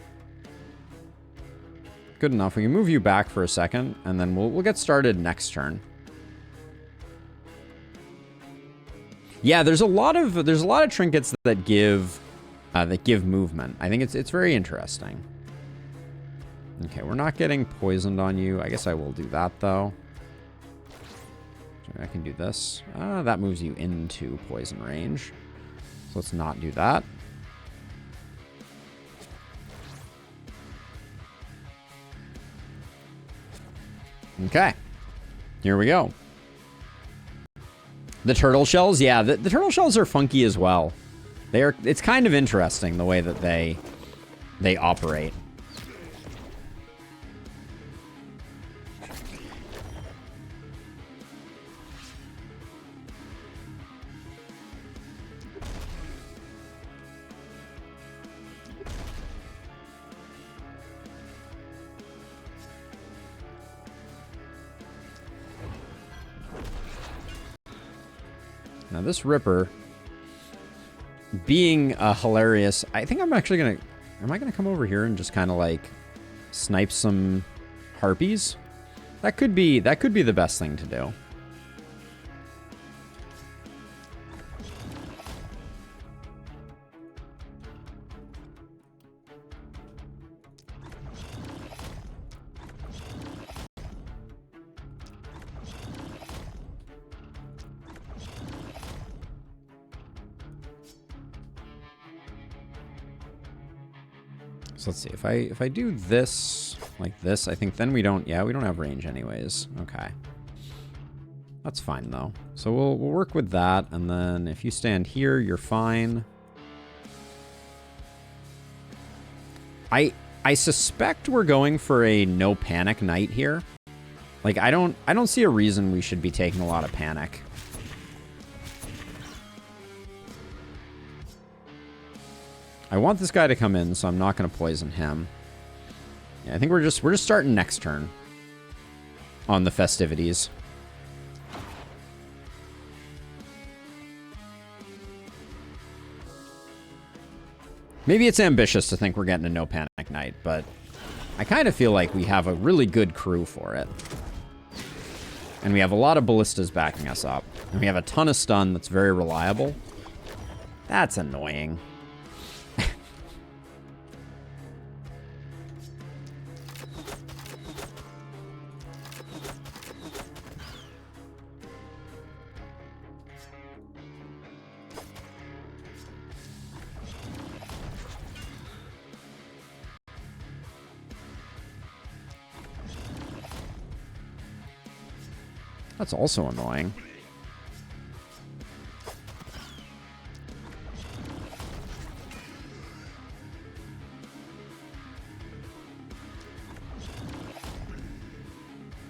Good enough. We can move you back for a second, and then we'll get started next turn. Yeah, there's a lot of trinkets that give movement. I think it's very interesting. Okay, we're not getting poisoned on you. I guess I will do that, though. I can do this. That moves you into poison range. So let's not do that. Okay. Here we go. The turtle shells? Yeah, the turtle shells are funky as well. It's kind of interesting the way that they operate. Now this Ripper, being hilarious, I think I'm actually gonna... Am I gonna come over here and just kind of like snipe some harpies? That could be the best thing to do. So let's see, if I do this like this, I think then we don't have range anyways. Okay. That's fine though. So we'll work with that, and then if you stand here, you're fine. I suspect we're going for a no panic night here. Like I don't see a reason we should be taking a lot of panic. I want this guy to come in, so I'm not going to poison him. Yeah, I think we're just starting next turn on the festivities. Maybe it's ambitious to think we're getting a no panic night, but I kind of feel like we have a really good crew for it. And we have a lot of ballistas backing us up. And we have a ton of stun that's very reliable. That's annoying. That's also annoying.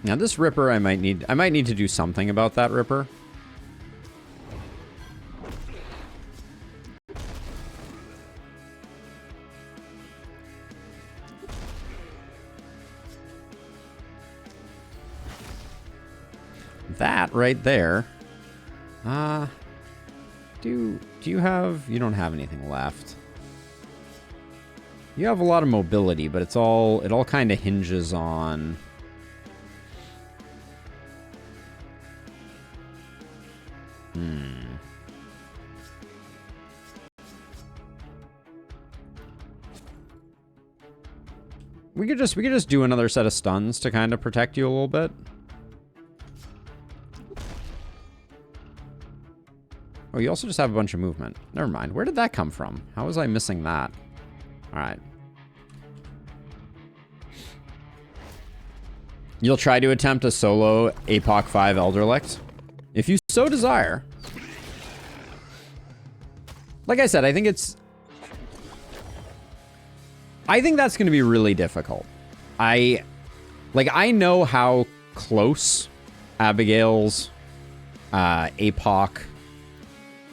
Now this Ripper, I might need to do something about that Ripper. That right there. Do you have... You don't have anything left. You have a lot of mobility, but it all kind of hinges on... We could just do another set of stuns to kind of protect you a little bit. Oh, you also just have a bunch of movement. Never mind. Where did that come from? How was I missing that? All right. You'll try to attempt a solo APOC 5 Elderlicht? If you so desire. Like I said, I think that's going to be really difficult. I know how close Abigail's APOC.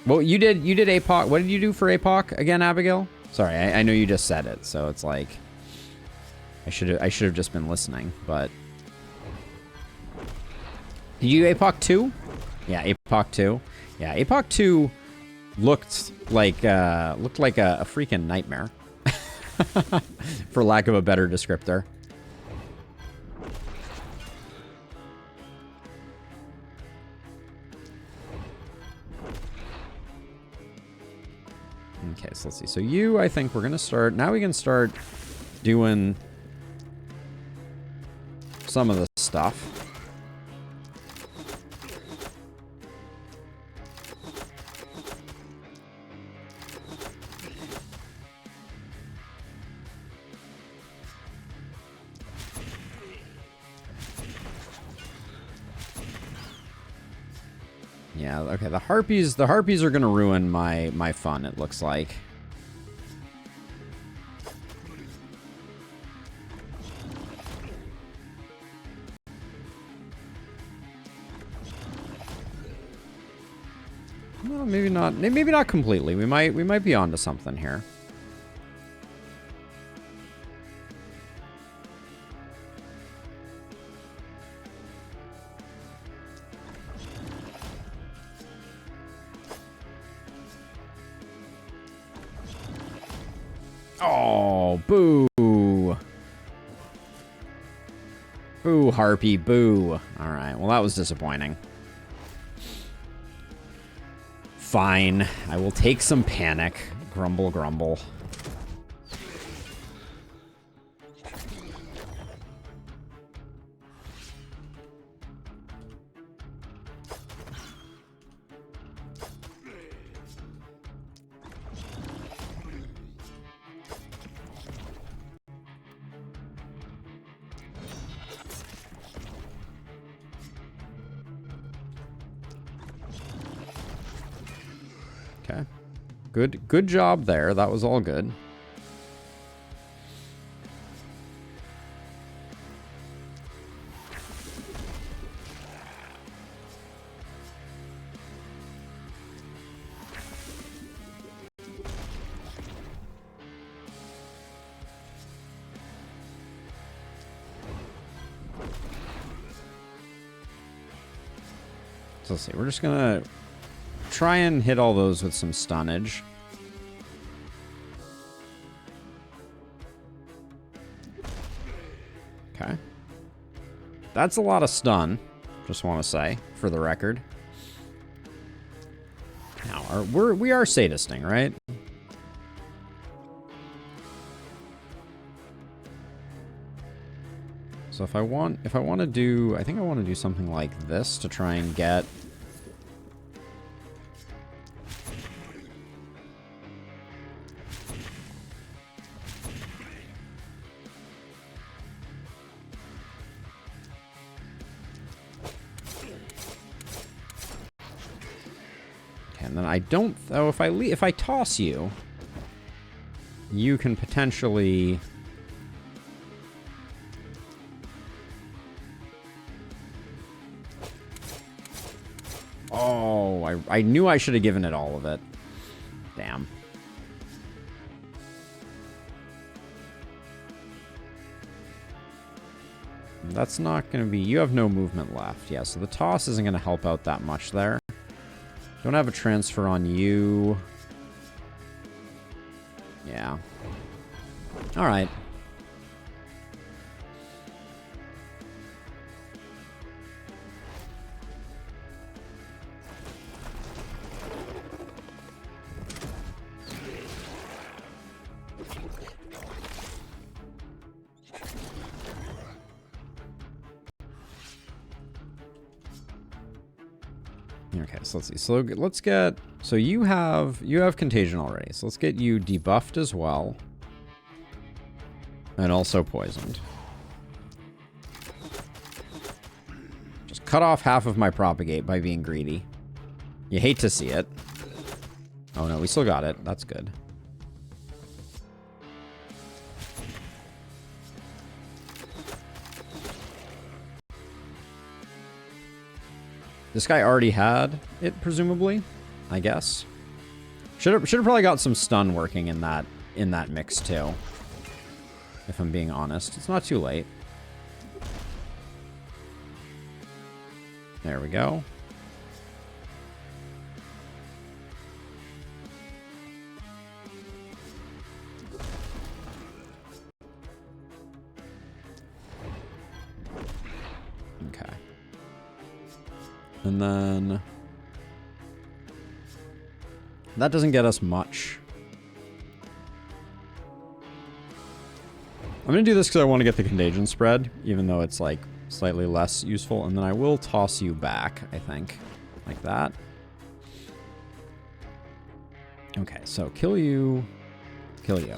Well, you did APOC. What did you do for APOC again, Abigail? Sorry, I know you just said it, so it's like I should have just been listening, but did you do APOC 2? Yeah, APOC 2. Yeah, APOC 2 looked like a freaking nightmare. For lack of a better descriptor. Okay, so let's see. So you, I think we're going to start... Now we can start doing some of the stuff. Yeah, okay, the harpies are gonna ruin my fun, it looks like. Well, maybe not completely. We might be onto something here. Oh, boo. Boo, Harpy, boo. Alright, well that was disappointing. Fine, I will take some panic. Grumble, grumble. Okay. Good job there. That was all good. So let's see. We're just gonna try and hit all those with some stunnage. Okay. That's a lot of stun, just want to say, for the record. Now, we are sadisting, right? So if I want to do, I think I want to do something like this to try and get... And then I don't... Oh, if I toss you, you can potentially... Oh, I knew I should have given it all of it. Damn. That's not going to be... You have no movement left. Yeah, so the toss isn't going to help out that much there. Don't have a transfer on you. Yeah. All right. Okay, so let's see. So let's get... So you have contagion already. So let's get you debuffed as well. And also poisoned. Just cut off half of my propagate by being greedy. You hate to see it. Oh no, we still got it. That's good. This guy already had it, presumably, I guess. Should have probably got some stun working in that mix too. If I'm being honest, it's not too late. There we go. Okay. And then that doesn't get us much. I'm going to do this because I want to get the contagion spread, even though it's like slightly less useful. And then I will toss you back, I think, like that. Okay, so kill you, kill you.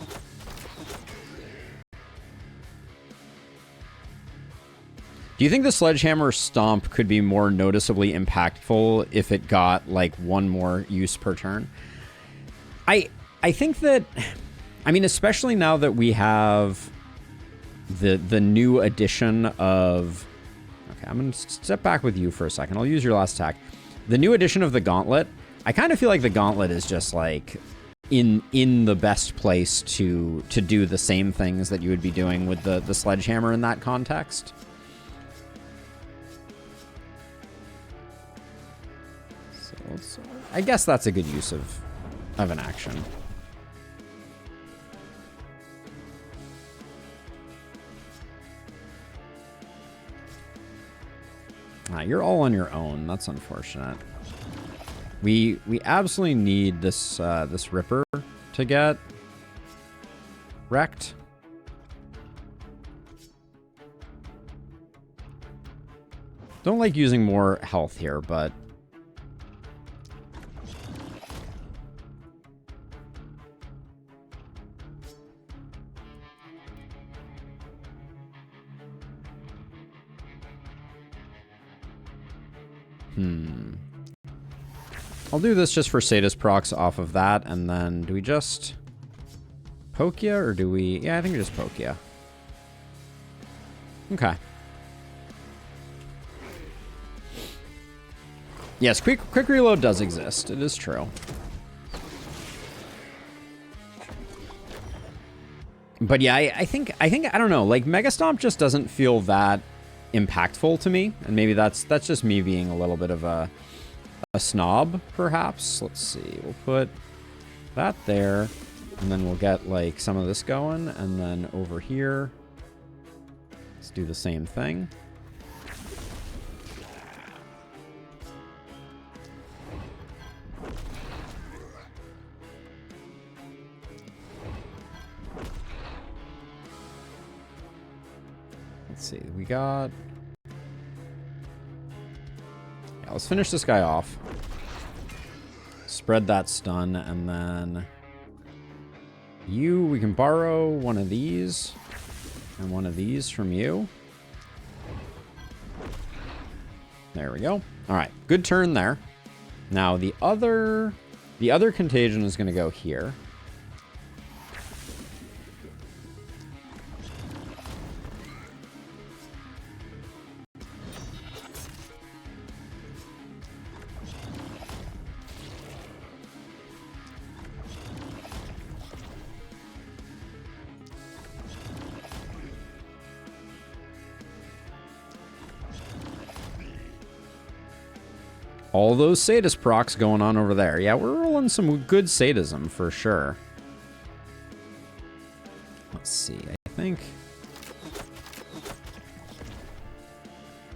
Do you think the sledgehammer stomp could be more noticeably impactful if it got like one more use per turn? I think that, I mean, especially now that we have the new addition of, okay, I'm gonna step back with you for a second. I'll use your last attack. The new addition of the gauntlet, I kind of feel like the gauntlet is just like in the best place to do the same things that you would be doing with the sledgehammer in that context. So I guess that's a good use of an action. You're all on your own. That's unfortunate. We absolutely need this this Ripper to get wrecked. Don't like using more health here, but I'll do this just for Sadist procs off of that, and then do we just poke ya, or do we... Yeah, I think we just poke ya. Okay. Yes, quick reload does exist. It is true. But yeah, I think I don't know, like Mega Stomp just doesn't feel that impactful to me, and maybe that's just me being a little bit of a snob, perhaps. Let's see, we'll put that there, and then we'll get like some of this going, and then over here let's do the same thing. Let's see, we got... Yeah, let's finish this guy off. Spread that stun, and then... we can borrow one of these, and one of these from you. There we go. Alright, good turn there. Now, the other contagion is going to go here. All those sadist procs going on over there. Yeah, we're rolling some good sadism for sure. Let's see, I think...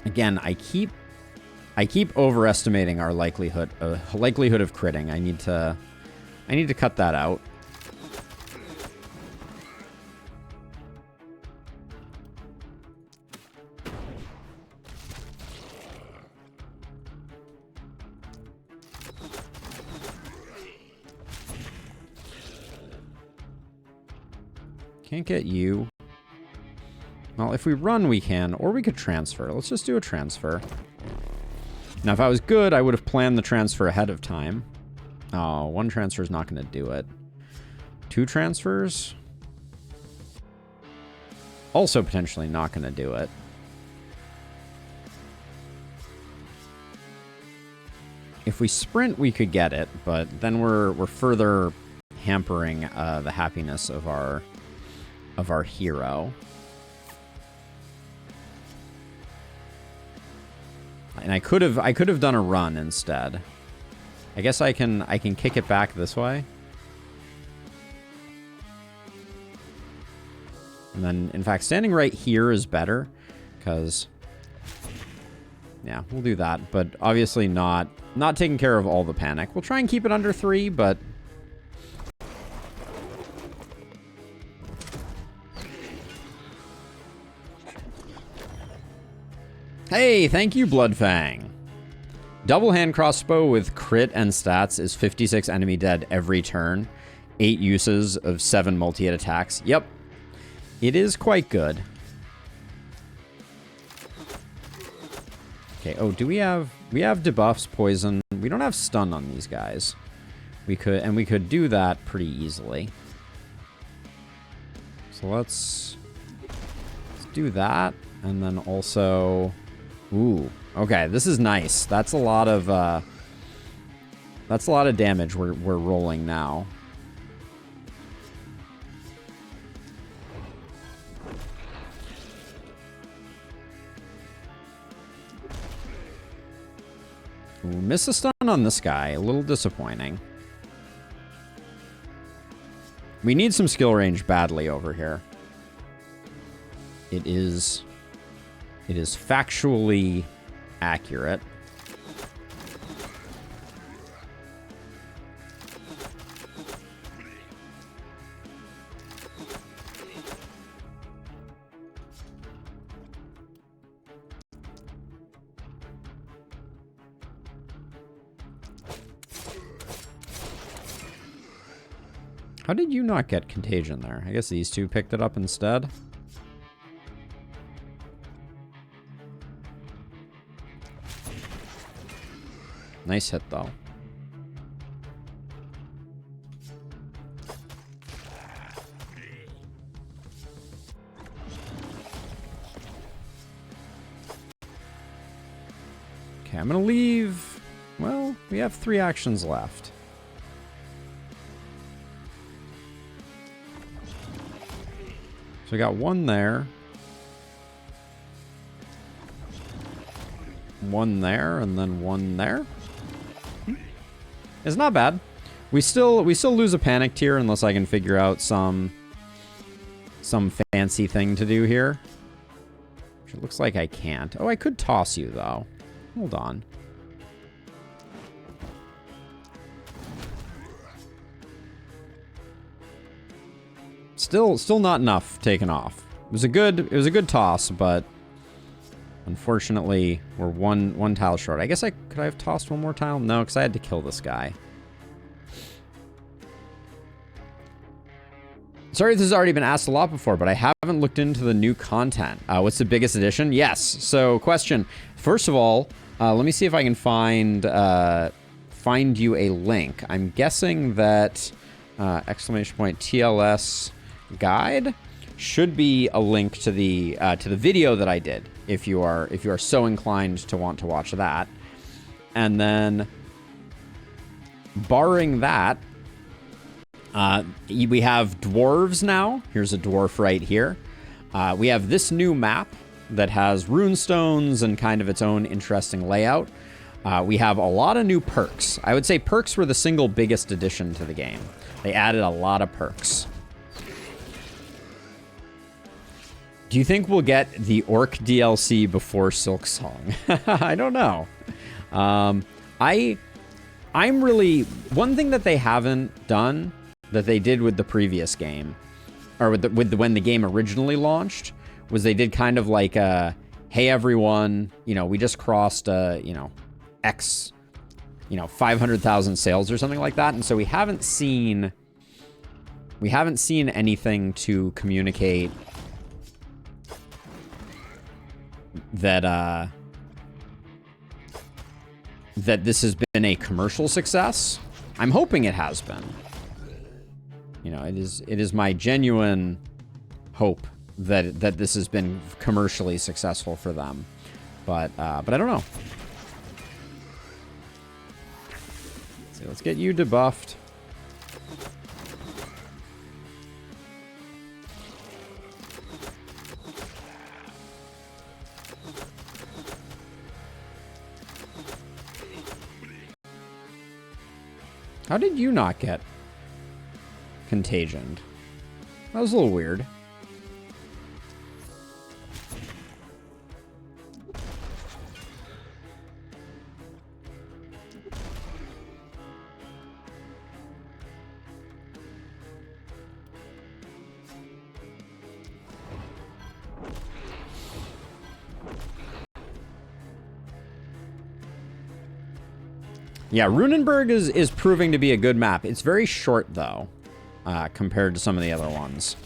Again, I keep overestimating our likelihood of critting. I need to cut that out. Can't get you. Well, if we run, we can, or we could transfer. Let's just do a transfer. Now, if I was good, I would have planned the transfer ahead of time. Oh, one transfer is not going to do it. 2 transfers? Also potentially not going to do it. If we sprint, we could get it, but then we're further hampering the happiness of our hero. And I could have done a run instead. I guess I can kick it back this way. And then, in fact, standing right here is better, because yeah, we'll do that. But obviously not taking care of all the panic. We'll try and keep it under 3, but hey, thank you, Bloodfang. Double hand crossbow with crit and stats is 56 enemy dead every turn. 8 uses of 7 multi-hit attacks. Yep. It is quite good. Okay, oh, do we have debuffs, poison? We don't have stun on these guys. We could do that pretty easily. So let's do that, and then also, ooh, okay, this is nice. That's a lot of damage we're rolling now. Ooh, miss a stun on this guy. A little disappointing. We need some skill range badly over here. It is factually accurate. How did you not get contagion there? I guess these two picked it up instead. Nice hit, though. Okay, I'm gonna leave. Well, we have 3 actions left. So we got 1 there. 1 there, and then 1 there. It's not bad. We still lose a panic tier unless I can figure out some fancy thing to do here. Which it looks like I can't. Oh, I could toss you though. Hold on. Still not enough taken off. It was a good toss, but unfortunately we're one tile short. I guess could I have tossed 1 more tile? No, because I had to kill this guy. Sorry if this has already been asked a lot before, but I haven't looked into the new content. What's the biggest addition? Yes. So, question. First of all, let me see if I can find you a link. I'm guessing that !TLS guide should be a link to the video that I did. If you are so inclined to want to watch that, and then barring that. We have dwarves now. Here's a dwarf right here. We have this new map that has runestones and kind of its own interesting layout. We have a lot of new perks. I would say perks were the single biggest addition to the game. They added a lot of perks. Do you think we'll get the Orc DLC before Silk Song? I don't know. I'm really... One thing that they haven't done that they did with the previous game, or when the game originally launched, was they did kind of like a, hey everyone, we just crossed X, 500,000 sales or something like that, and so we haven't seen We haven't seen anything to communicate that that this has been a commercial success. I'm hoping it has been. You know, it is my genuine hope that this has been commercially successful for them. But I don't know. So let's get you debuffed. How did you not get contagioned? That was a little weird. Yeah, Runenburg is proving to be a good map. It's very short, though, compared to some of the other ones.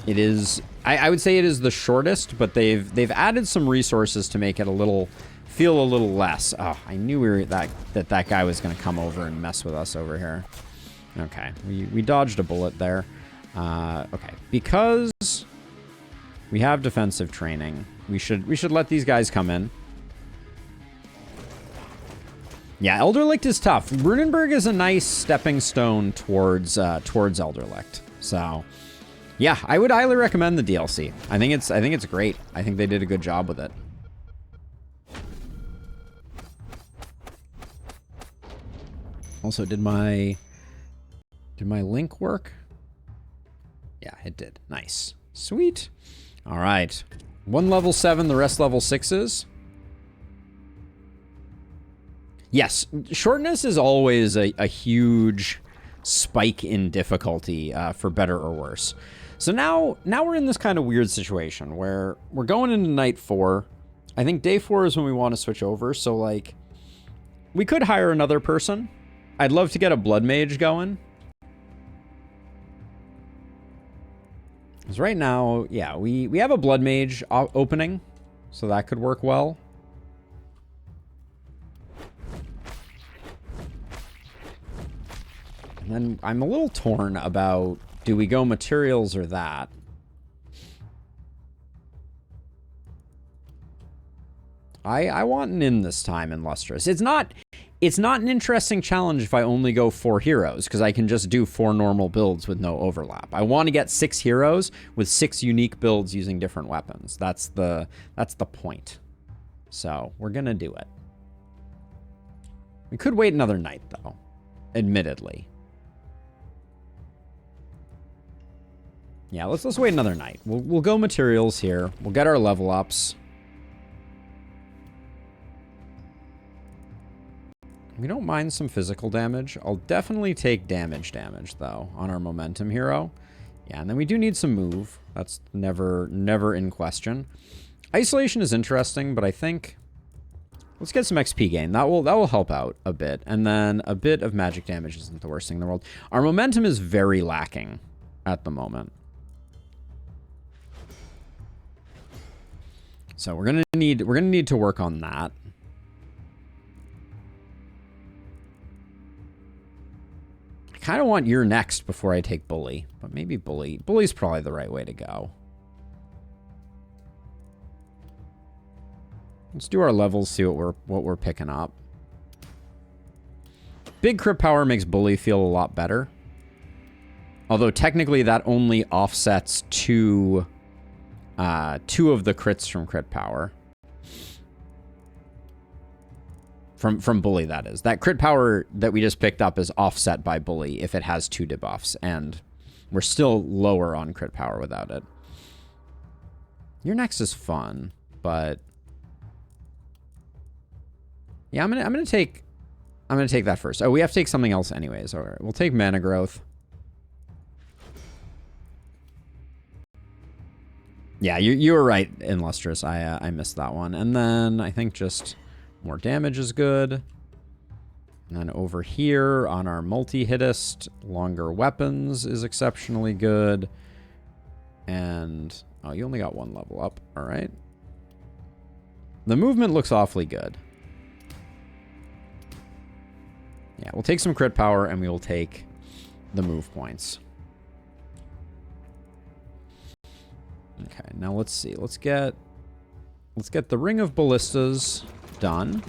It is... I would say it is the shortest, but they've added some resources to make it feel a little less. Oh, I knew that guy was going to come over and mess with us over here. Okay, we dodged a bullet there. Okay, because we have defensive training... We should let these guys come in. Yeah, Elderlicht is tough. Brunenberg is a nice stepping stone towards Elderlicht. So, yeah, I would highly recommend the DLC. I think it's great. I think they did a good job with it. Also, did my link work? Yeah, it did. Nice. Sweet. All right. One level 7, the rest level 6s. Yes, shortness is always a huge spike in difficulty, for better or worse. So now we're in this kind of weird situation where we're going into night 4. I think day 4 is when we want to switch over. So, like, we could hire another person. I'd love to get a blood mage going. Because right now, yeah, we have a blood mage opening, so that could work well. And then I'm a little torn about, do we go materials or that? I want an in this time in Lustrous. It's not an interesting challenge if I only go 4 heroes, because I can just do 4 normal builds with no overlap. I want to get 6 heroes with 6 unique builds using different weapons. That's the point. So we're gonna do it. We could wait another night, though, admittedly. Yeah, let's wait another night. We'll go materials here. We'll get our level ups. We don't mind some physical damage. I'll definitely take damage, though, on our momentum hero. Yeah, and then we do need some move. That's never in question. Isolation is interesting, but I think... Let's get some XP gain. That will help out a bit. And then a bit of magic damage isn't the worst thing in the world. Our momentum is very lacking at the moment. So we're gonna need to work on that. I kind of want your next before I take Bully, but maybe Bully's probably the right way to go. Let's do our levels, see what we're picking up. Big crit power makes Bully feel a lot better. Although technically that only offsets two of the crits from crit power. From Bully, that is. That crit power that we just picked up is offset by Bully if it has 2 debuffs, and we're still lower on crit power without it. Your next is fun, but yeah, I'm gonna take that first. Oh, we have to take something else anyways. All right, we'll take mana growth. Yeah, you were right, Illustrious. I missed that one. And then I think just more damage is good. And And then over here on our multi-hitist, longer weapons is exceptionally good. And, oh, you only got 1 level up. All right. The movement looks awfully good. Yeah, we'll take some crit power and we will take the move points. Okay, now let's see. Let's get the Ring of Ballistas done.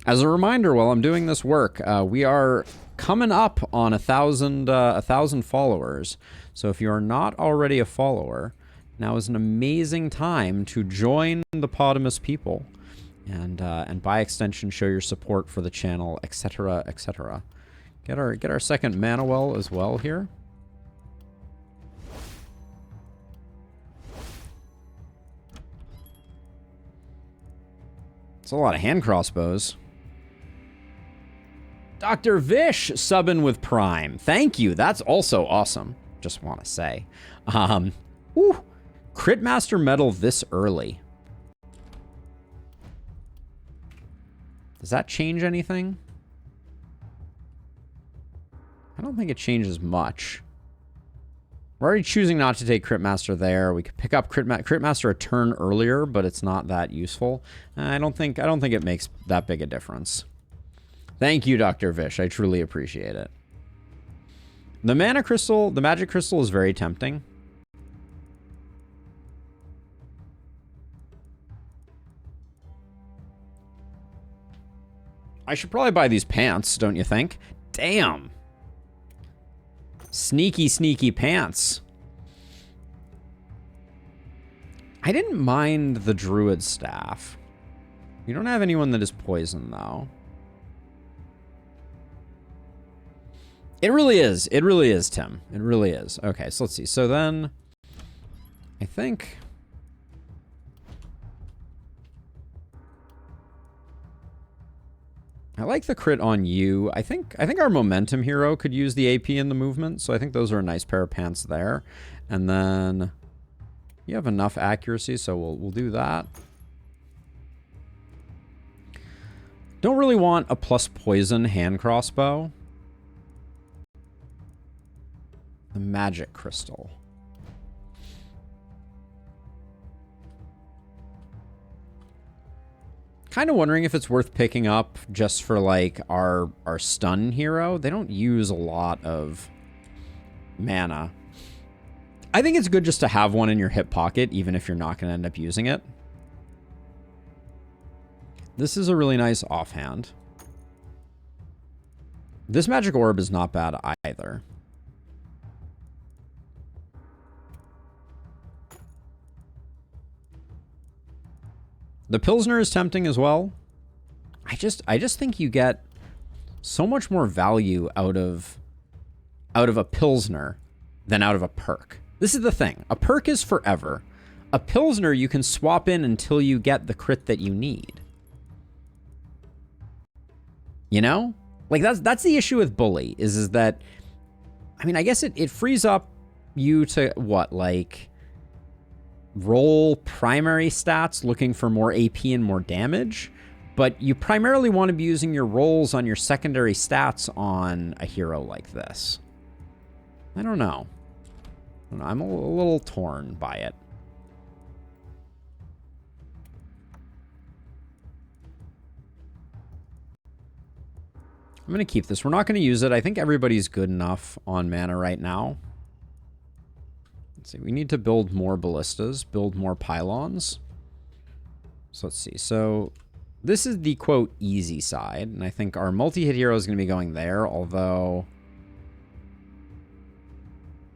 As a reminder, while I'm doing this work, we are coming up on 1,000 followers. So if you are not already a follower, now is an amazing time to join the Potamus people, and by extension, show your support for the channel, etc., etc. Get our second mana well as well here. It's a lot of hand crossbows. Dr. Vish subbing with Prime. Thank you. That's also awesome. Just want to say. Ooh, Crit Master medal this early. Does that change anything? I don't think it changes much. We're already choosing not to take Crit Master there. We could pick up Crit Master a turn earlier, but it's not that useful. I don't think it makes that big a difference. Thank you, Dr. Vish. I truly appreciate it. The mana crystal, the magic crystal is very tempting. I should probably buy these pants, don't you think? Damn. Sneaky, sneaky pants. I didn't mind the druid staff. You don't have anyone that is poison, though. It really is. It really is, Tim. It really is. Okay, so let's see. So then, I think... I like the crit on you. I think our momentum hero could use the AP in the movement, so I think those are a nice pair of pants there. And then you have enough accuracy, so we'll do that. Don't really want a plus poison hand crossbow. The magic crystal. Kind of wondering if it's worth picking up just for like our stun hero. They don't use a lot of mana. I think it's good just to have one in your hip pocket, even if you're not going to end up using it. This is a really nice offhand. This magic orb is not bad either. The Pilsner is tempting as well. I just think you get so much more value out of a Pilsner than out of a perk. This is the thing. A perk is forever. A Pilsner you can swap in until you get the crit that you need. You know? Like that's the issue with Bully is that, I mean, I guess it frees up you to what, like roll primary stats looking for more AP and more damage, but you primarily want to be using your rolls on your secondary stats on a hero like this. I don't know. I'm a little torn by it. I'm going to keep this. We're not going to use it. I think everybody's good enough on mana right now. Let's see, we need to build more ballistas, build more pylons. So let's see. So this is the, quote, easy side. And I think our multi-hit hero is going to be going there, although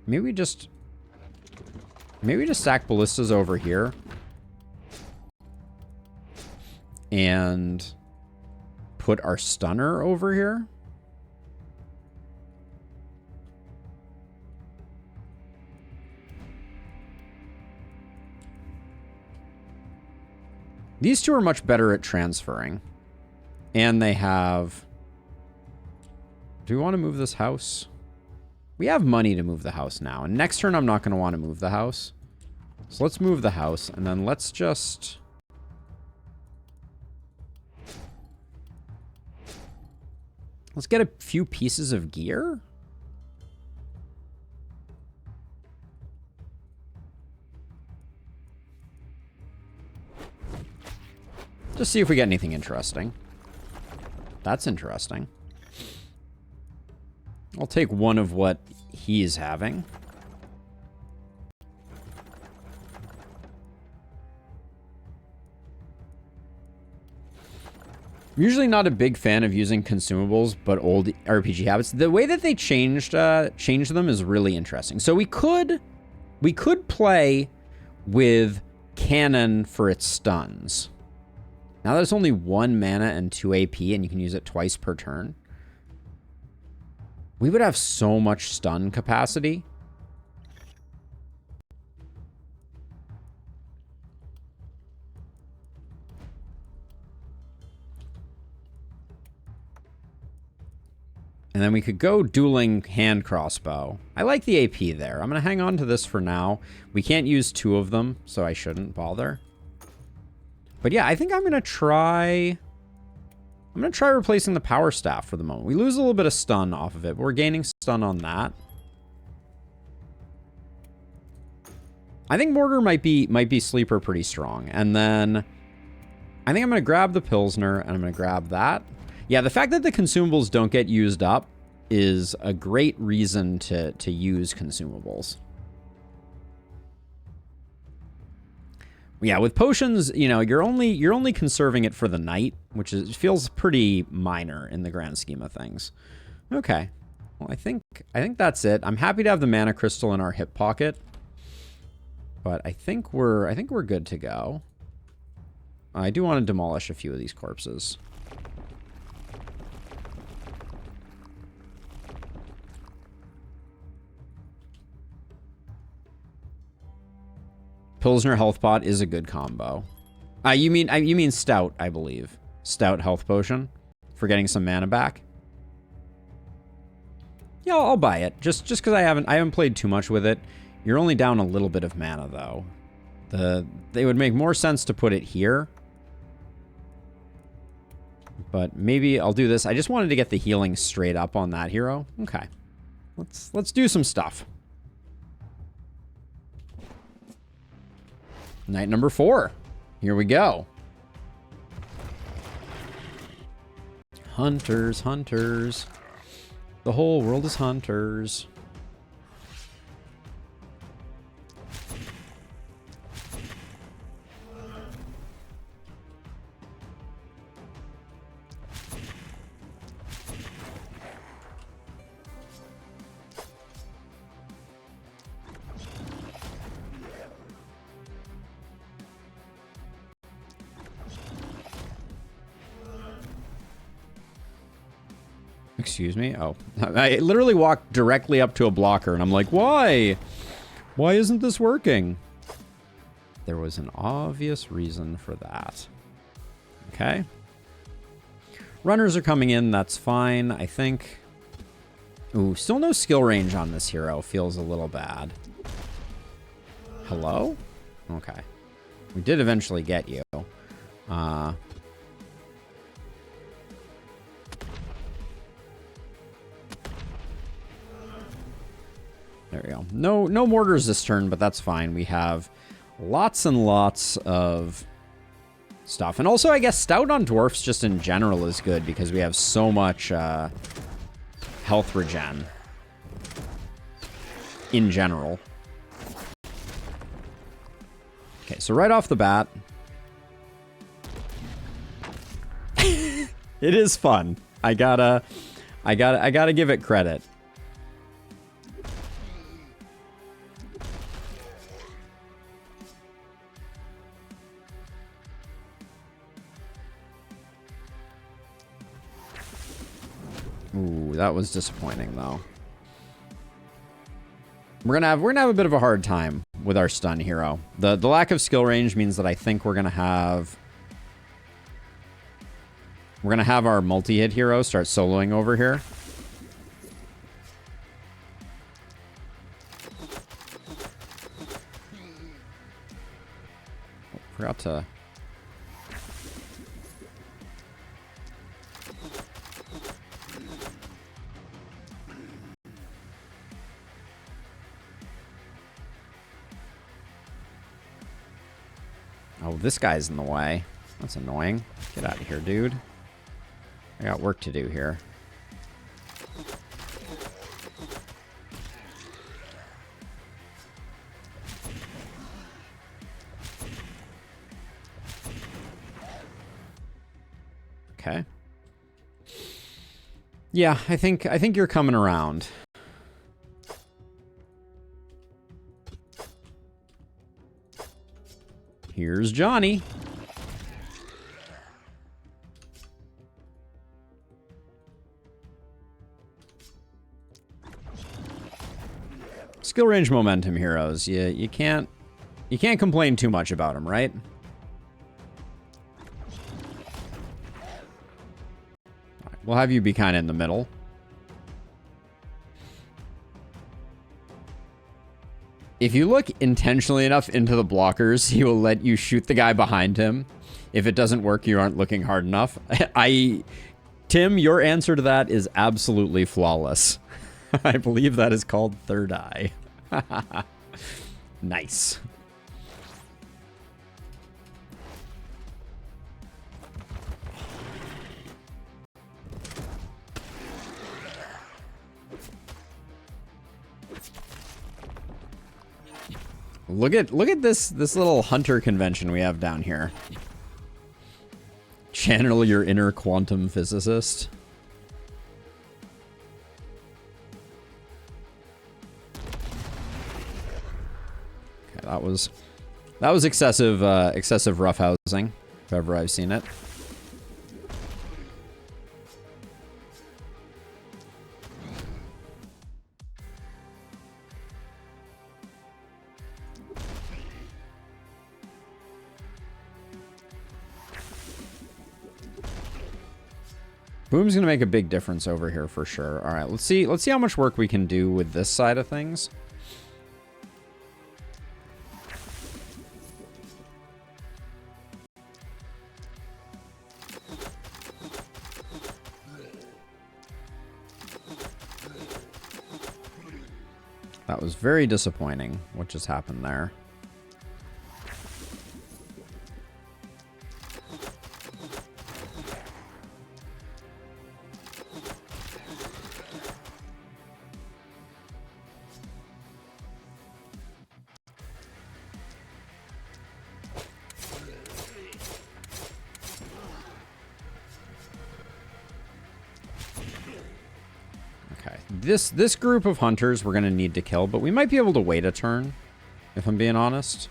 maybe we just stack ballistas over here. And put our stunner over here. These two are much better at transferring. And they have... Do we want to move this house? We have money to move the house now. And next turn, I'm not going to want to move the house. So let's move the house, and then let's just... Let's get a few pieces of gear. Just see if we get anything interesting. That's interesting. I'll take one of what he's having. I'm usually not a big fan of using consumables, but old RPG habits. The way that they changed them is really interesting. So we could play with cannon for its stuns. Now there's only 1 mana and 2 AP, and you can use it twice per turn. We would have so much stun capacity. And then we could go dueling hand crossbow. I like the AP there. I'm going to hang on to this for now. We can't use 2 of them, so I shouldn't bother. But yeah, I think I'm going to try replacing the power staff for the moment. We lose a little bit of stun off of it, but we're gaining stun on that. I think mortar might be sleeper pretty strong. And then I think I'm going to grab the Pilsner, and I'm going to grab that. Yeah, the fact that the consumables don't get used up is a great reason to use consumables. Yeah, with potions, you know, you're only conserving it for the night, which feels pretty minor in the grand scheme of things. Okay. Well, I think that's it. I'm happy to have the mana crystal in our hip pocket. But I think we're good to go. I do want to demolish a few of these corpses. Pilsner health pot is a good combo. You mean stout, I believe. Stout health potion for getting some mana back. Yeah, I'll buy it. Just because I haven't played too much with it. You're only down a little bit of mana though. They would make more sense to put it here. But maybe I'll do this. I just wanted to get the healing straight up on that hero. Okay. Let's do some stuff. Night number 4. Here we go. Hunters, hunters. The whole world is hunters. Excuse me? Oh. I literally walked directly up to a blocker, and I'm like, why? Why isn't this working? There was an obvious reason for that. Okay. Runners are coming in. That's fine, I think. Ooh, still no skill range on this hero. Feels a little bad. Hello? Okay. We did eventually get you. There we go. No mortars this turn, but that's fine. We have lots and lots of stuff. And also, I guess stout on dwarfs just in general is good because we have so much health regen in general. Okay, so right off the bat, it is fun. I gotta give it credit. Ooh, that was disappointing though. We're gonna have a bit of a hard time with our stun hero. The lack of skill range means that I think we're gonna have our multi-hit hero start soloing over here. Forgot to... Oh, this guy's in the way. That's annoying. Get out of here, dude. I got work to do here. Okay. Yeah, I think you're coming around. Here's Johnny. Skill range momentum heroes. You can't complain too much about them, right? Right, we'll have you be kind of in the middle. If you look intentionally enough into the blockers, he will let you shoot the guy behind him. If it doesn't work, you aren't looking hard enough. Tim, your answer to that is absolutely flawless. I believe that is called third eye. Nice. Look at this little hunter convention we have down here. Channel your inner quantum physicist. Okay, that was excessive roughhousing, if ever I've seen it. Boom's gonna make a big difference over here for sure. All right, let's see how much work we can do with this side of things. That was very disappointing, what just happened there. This group of hunters we're going to need to kill, but we might be able to wait a turn, if I'm being honest.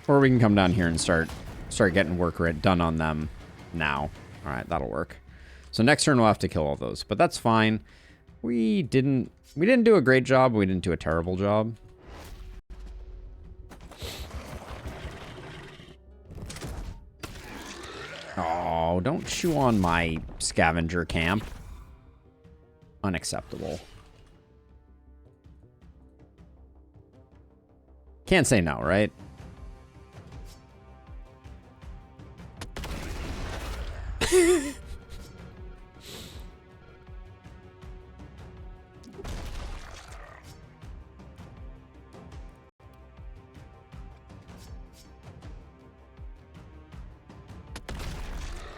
Or we can come down here and start getting work done on them now. All right, that'll work. So next turn we'll have to kill all those, but that's fine. We didn't do a great job. We didn't do a terrible job. Oh, don't chew on my scavenger camp. Unacceptable. Can't say no, right?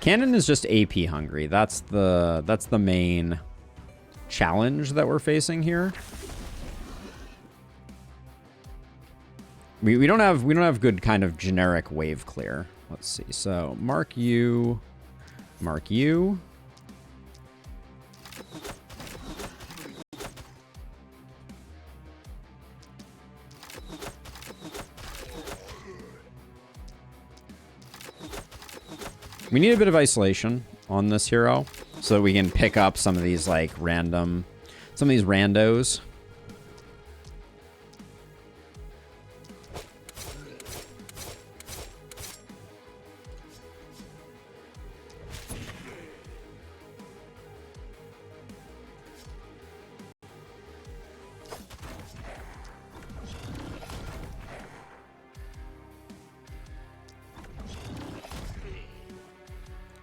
Cannon is just AP hungry. That's the main challenge that we're facing here. We don't have good kind of generic wave clear. Let's see. So mark you. Mark you. We need a bit of isolation on this hero so that we can pick up some of these, like, some of these randos.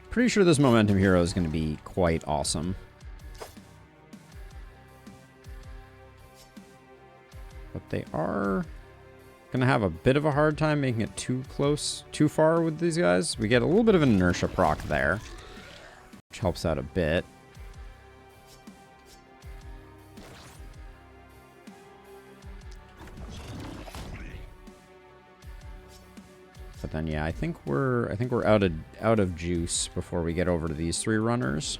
Pretty sure this momentum hero is going to be quite awesome. But they are going to have a bit of a hard time making it too close, too far with these guys. We get a little bit of an inertia proc there, which helps out a bit. But then, yeah, I think we're out of juice before we get over to these three runners.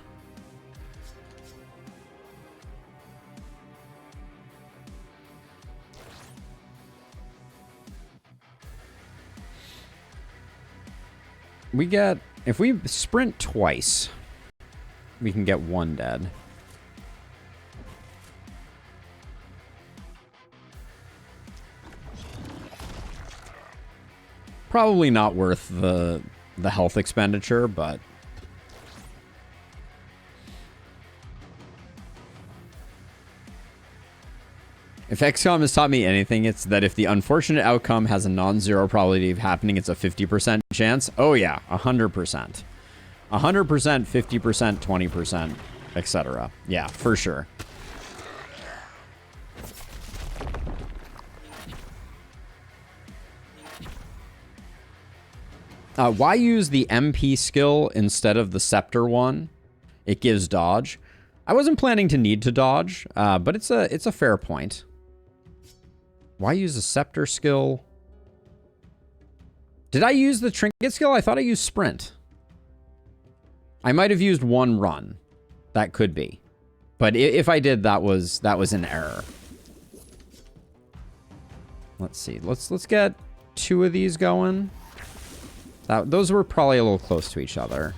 We get, if we sprint twice, we can get one dead. Probably not worth the health expenditure, but if XCOM has taught me anything, it's that if the unfortunate outcome has a non-zero probability of happening, it's a 50% chance. Oh yeah, 100%. 100%, 50%, 20%, etc. Yeah, for sure. Why use the MP skill instead of the Scepter one? It gives dodge. I wasn't planning to need to dodge, but it's a fair point. Why use the Scepter skill? Did I use the Trinket skill? I thought I used Sprint. I might have used one run. That could be. But if I did, that was an error. Let's see. Let's get two of these going. Those were probably a little close to each other.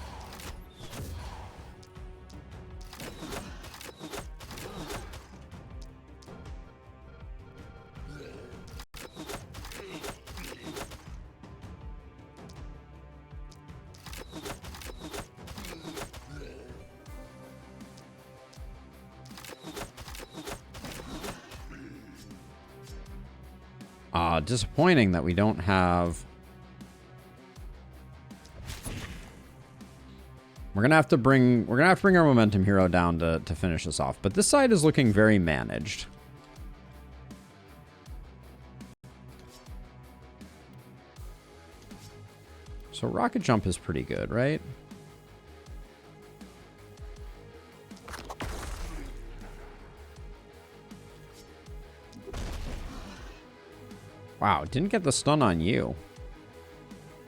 Disappointing that we don't have... We're gonna have to bring our momentum hero down to finish this off. But this side is looking very managed. So rocket jump is pretty good, right? Wow, didn't get the stun on you.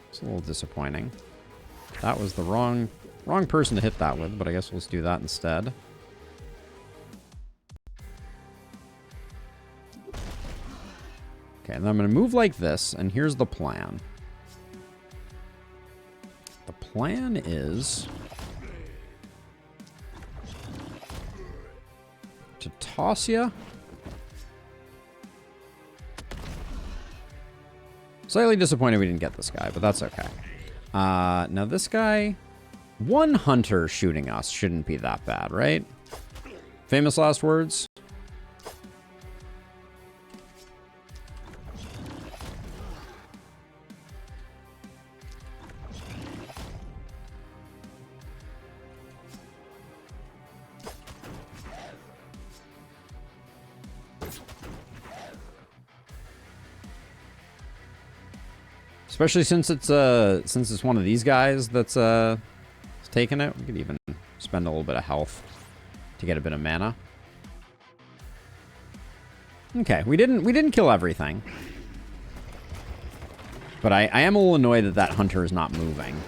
It's a little disappointing. That was the wrong person to hit that with, but I guess we'll just do that instead. Okay, and then I'm going to move like this, and here's the plan. The plan is to toss you. Slightly disappointed we didn't get this guy, but that's okay. Now this guy, one hunter shooting us shouldn't be that bad, right? Famous last words? Especially since it's one of these guys that's taking it. We could even spend a little bit of health to get a bit of mana. Okay, we didn't kill everything. But I am a little annoyed that that hunter is not moving.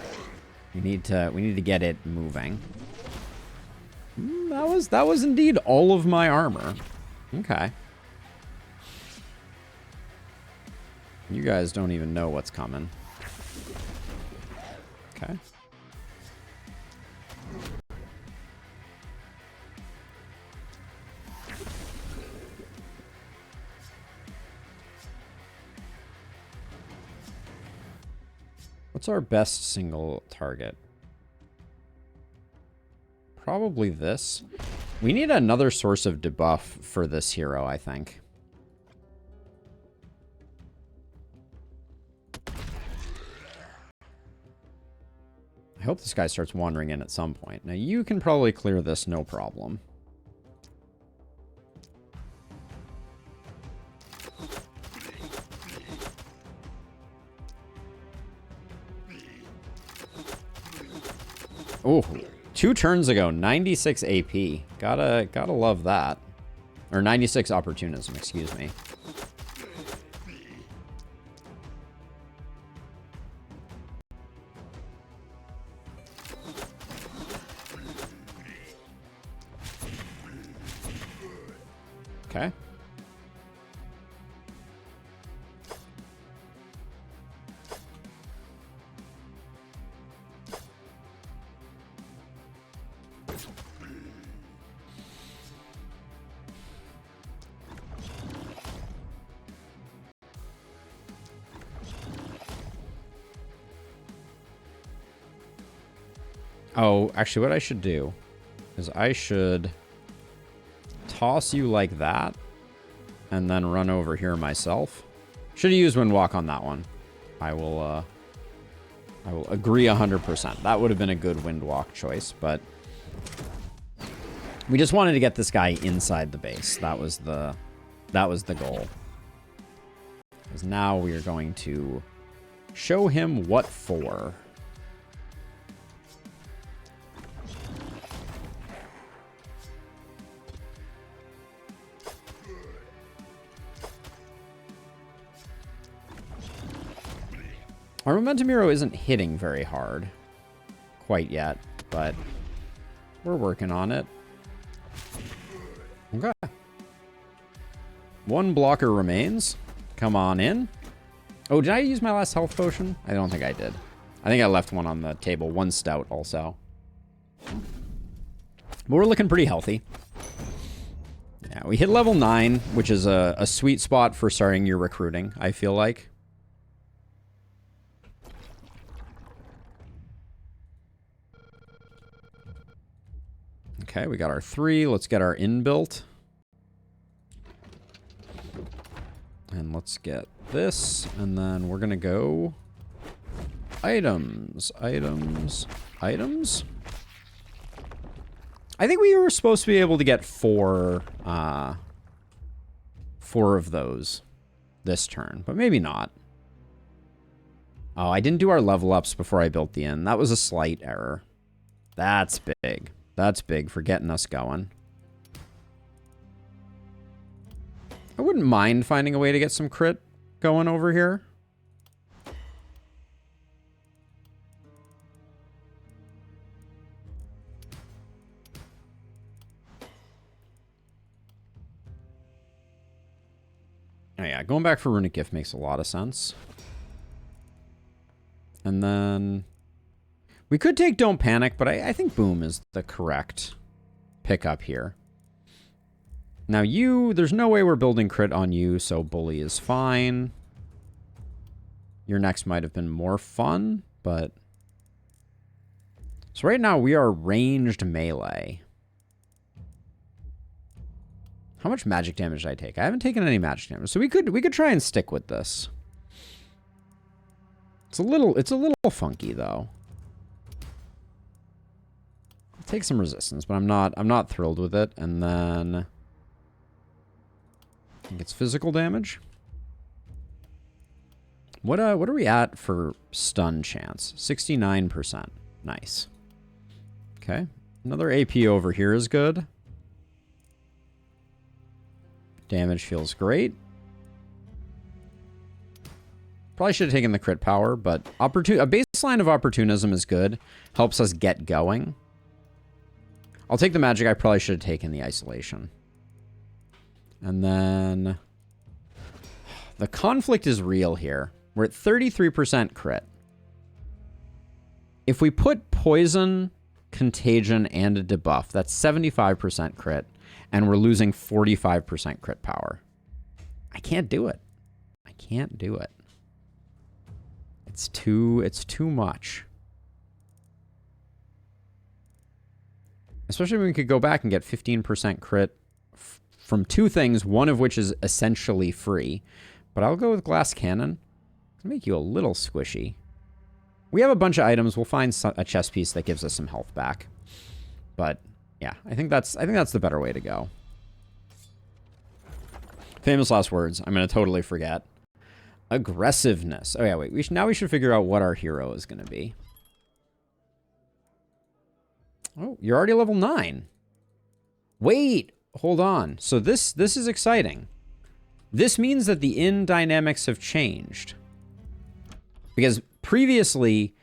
We need to get it moving. That was indeed all of my armor. Okay. You guys don't even know what's coming. Okay. What's our best single target? Probably this. We need another source of debuff for this hero, I think. I hope this guy starts wandering in at some point. Now, you can probably clear this, no problem. Oh, 2 turns ago, 96 AP. Gotta love that. Or 96 opportunism, excuse me. Okay. Oh, actually, what I should do is I should toss you like that and then run over here myself. Should have used Windwalk on that one. I will agree 100%. That would have been a good Windwalk choice, but we just wanted to get this guy inside the base. That was the goal. Because now we are going to show him what for. Our momentum hero isn't hitting very hard quite yet, but we're working on it. Okay. 1 blocker remains. Come on in. Oh, did I use my last health potion? I don't think I did. I think I left one on the table. 1 stout also. But we're looking pretty healthy. Yeah, we hit level 9, which is a sweet spot for starting your recruiting, I feel like. Okay, we got our 3. Let's get our inbuilt. And let's get this. And then we're going to go items, items, items. I think we were supposed to be able to get 4 of those this turn, but maybe not. Oh, I didn't do our level ups before I built the inn. That was a slight error. That's big. That's big for getting us going. I wouldn't mind finding a way to get some crit going over here. Oh yeah, going back for Runic Gift makes a lot of sense. And then we could take Don't Panic, but I think Boom is the correct pickup here. Now there's no way we're building crit on you, so Bully is fine. Your next might have been more fun, but... So right now we are ranged melee. How much magic damage did I take? I haven't taken any magic damage, so we could try and stick with this. It's a little funky though. I'll take some resistance, but I'm not thrilled with it. And then I think it's physical damage. What are we at for stun chance? 69%. Nice. Okay. Another AP over here is good. Damage feels great. Probably should have taken the crit power, but a baseline of opportunism is good. Helps us get going. I'll take the magic. I probably should have taken the isolation. And then the conflict is real here. We're at 33% crit. If we put poison, contagion, and a debuff, that's 75% crit, and we're losing 45% crit power. I can't do it. I can't do it. It's too much. Especially when we could go back and get 15% crit from two things, one of which is essentially free. But I'll go with glass cannon. It'll make you a little squishy. We have a bunch of items. We'll find a chest piece that gives us some health back. But yeah, I think that's the better way to go. Famous last words. I'm going to totally forget. Aggressiveness. Oh yeah, wait. Now we should figure out what our hero is going to be. Oh, you're already level 9. Wait, hold on. So this is exciting. This means that the inn dynamics have changed. Because previously,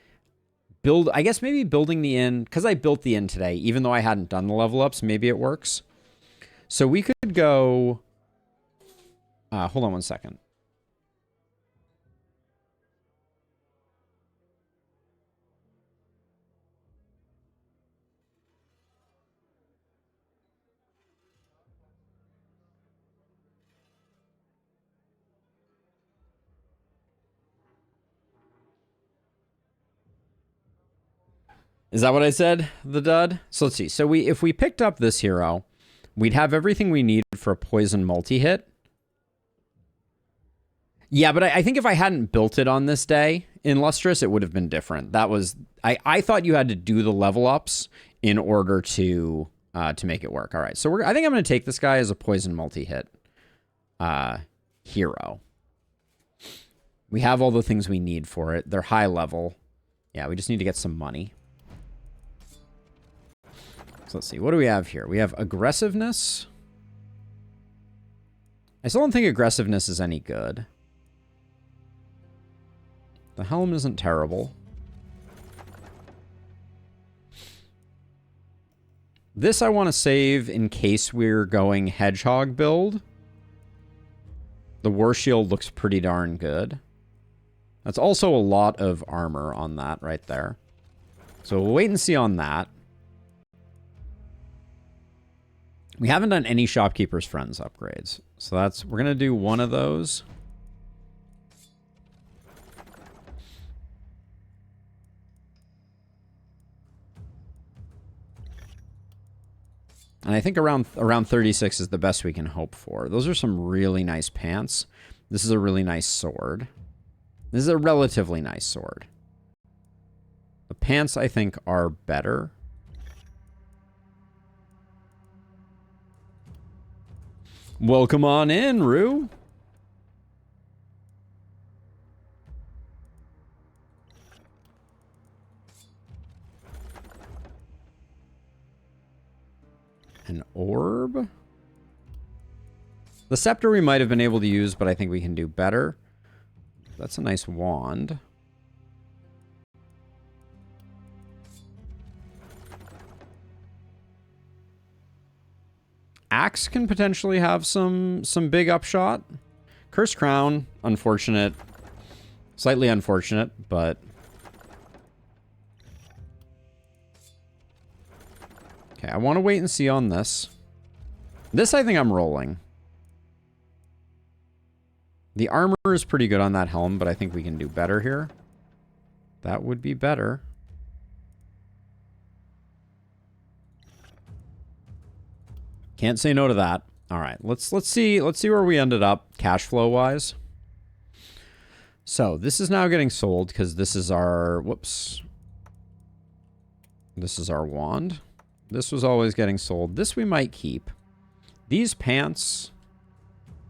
I guess maybe building the inn, because I built the inn today, even though I hadn't done the level ups, maybe it works. So we could go, hold on one second. Is that what I said? The dud? So let's see. So if we picked up this hero, we'd have everything we needed for a poison multi-hit. Yeah, but I think if I hadn't built it on this day in Lustrous, it would have been different. That was... I thought you had to do the level ups in order to make it work. All right, so I think I'm going to take this guy as a poison multi-hit hero. We have all the things we need for it. They're high level. Yeah, we just need to get some money. So let's see. What do we have here? We have aggressiveness. I still don't think aggressiveness is any good. The helm isn't terrible. This I want to save in case we're going hedgehog build. The war shield looks pretty darn good. That's also a lot of armor on that right there. So we'll wait and see on that. We haven't done any Shopkeeper's Friends upgrades. So we're going to do one of those. And I think around 36 is the best we can hope for. Those are some really nice pants. This is a really nice sword. This is a relatively nice sword. The pants, I think, are better. Welcome on in, Rue. An orb? The scepter we might have been able to use, but I think we can do better. That's a nice wand. Axe can potentially have some big upshot. Cursed Crown, unfortunate. Slightly unfortunate, but... Okay, I want to wait and see on this. This I think I'm rolling. The armor is pretty good on that helm, but I think we can do better here. That would be better. Can't say no to that. All right, let's see where we ended up cash flow wise. So this is now getting sold because this is our This is our wand. This was always getting sold. This we might keep. These pants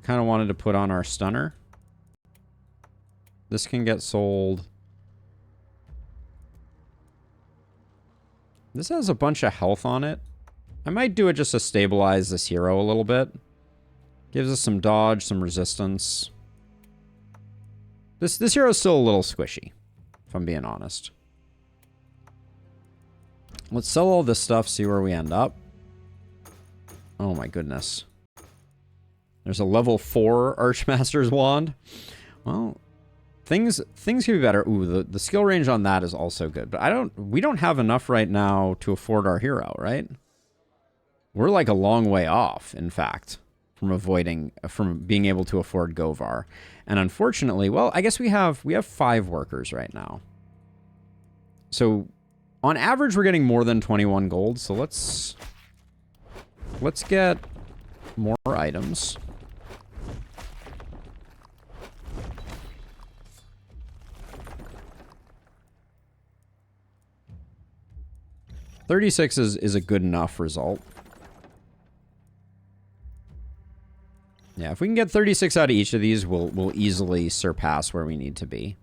kind of wanted to put on our stunner. This can get sold. This has a bunch of health on it. I might do it just to stabilize this hero a little bit. Gives us some dodge, some resistance. This hero is still a little squishy, if I'm being honest. Let's sell all this stuff, see where we end up. Oh my goodness. There's a level 4 Archmaster's Wand. Well, things could be better. Ooh, the skill range on that is also good. But we don't have enough right now to afford our hero, right? We're like a long way off, in fact. from being able to afford Govar. And unfortunately, well, I guess we have 5 workers right now. So on average, we're getting more than 21 gold. So let's get more items. $36 is a good enough result. Yeah, if we can get 36 out of each of these, we'll easily surpass where we need to be.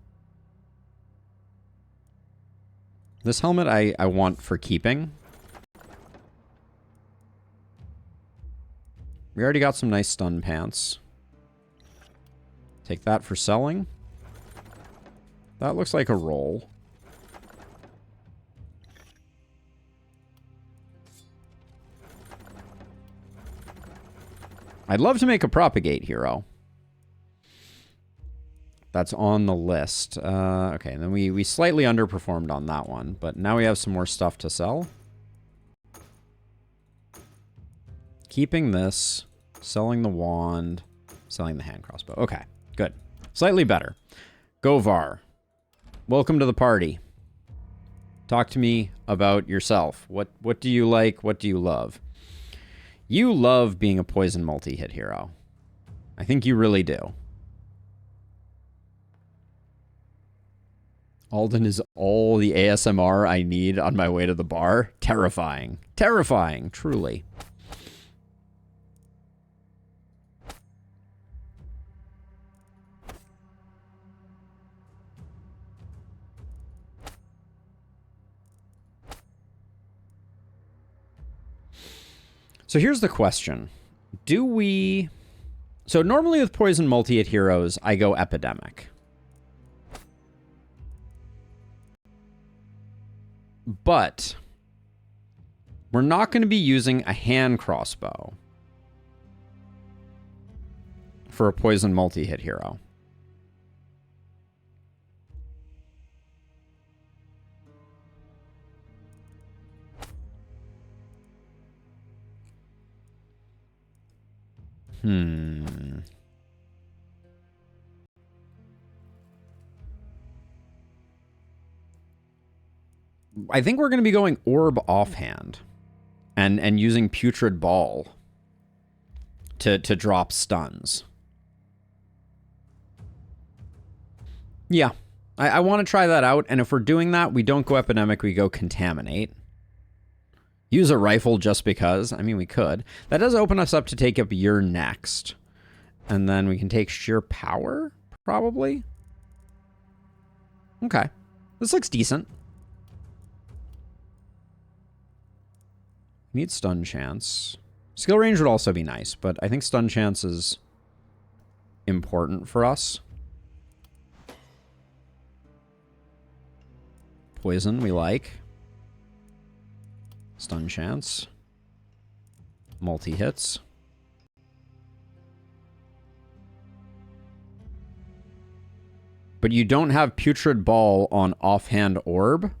This helmet I want for keeping. We already got some nice stun pants. Take that for selling. That looks like a roll. I'd love to make a propagate hero. That's on the list. Okay, and then we slightly underperformed on that one, but now we have some more stuff to sell. Keeping this, selling the wand, selling the hand crossbow. Okay, good. Slightly better. Govar, welcome to the party. Talk to me about yourself. What do you like? What do you love? You love being a poison multi-hit hero. I think you really do. Alden is all the ASMR I need on my way to the bar. Terrifying. Terrifying, truly. So here's the question. Do we... So normally with poison multi-hit heroes, I go epidemic. But we're not going to be using a hand crossbow for a poison multi-hit hero. I think we're going to be going orb offhand and using putrid ball to drop stuns. Yeah, I want to try that out. And if we're doing that, we don't go epidemic, we go contaminate. Use a rifle just because. I mean, we could. That does open us up to take up your next. And then we can take sheer power, probably. Okay. This looks decent. Need stun chance. Skill range would also be nice, but I think stun chance is important for us. Poison, we like. Stun chance. Multi-hits. But you don't have Putrid Ball on offhand orb.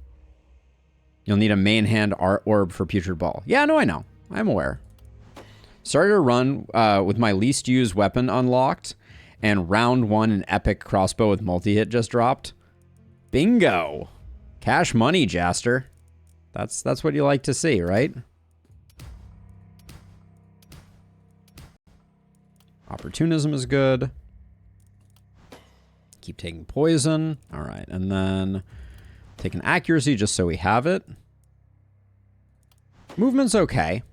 You'll need a main hand orb for Putrid Ball. Yeah, no, I know. I'm aware. Started a run with my least used weapon unlocked, and round 1 an epic crossbow with multi-hit just dropped. Bingo! Cash money, Jaster. That's what you like to see, right? Opportunism is good. Keep taking poison. All right, and then take an accuracy just so we have it. Movement's okay.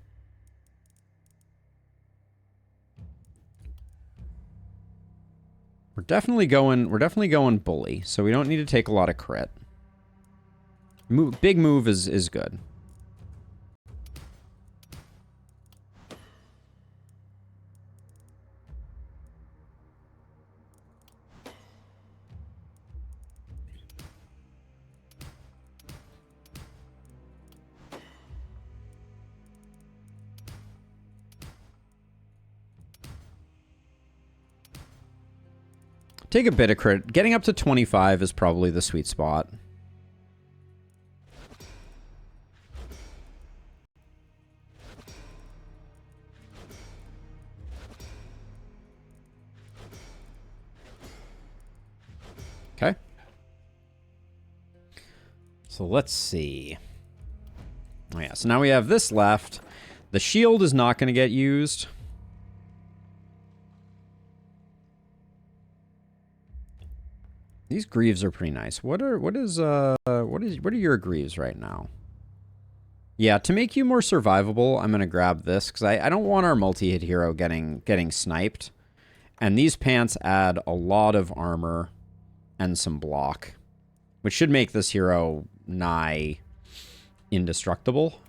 We're definitely going bully, so we don't need to take a lot of crit. Big move is good. Take a bit of crit. Getting up to 25 is probably the sweet spot. Okay. So let's see. Oh yeah, so now we have this left. The shield is not going to get used. These greaves are pretty nice. What are your greaves right now? Yeah, to make you more survivable, I'm gonna grab this because I don't want our multi-hit hero getting sniped. And these pants add a lot of armor and some block, which should make this hero nigh indestructible.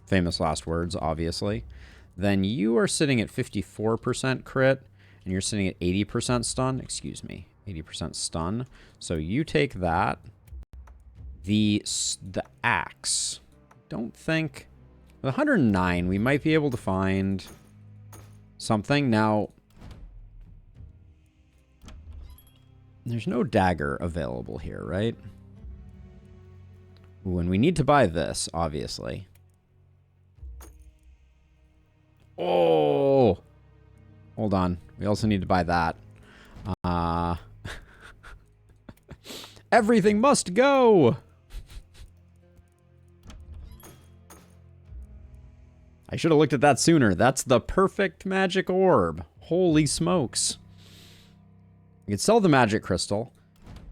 Famous last words, obviously. Then you are sitting at 54% crit, and you're sitting at 80% stun. Excuse me, 80% stun. So you take that. The axe. Don't think... With 109, we might be able to find something. Now, there's no dagger available here, right? Ooh, and we need to buy this, obviously. Oh! Hold on. We also need to buy that. Everything must go! I should have looked at that sooner. That's the perfect magic orb. Holy smokes. We could sell the magic crystal,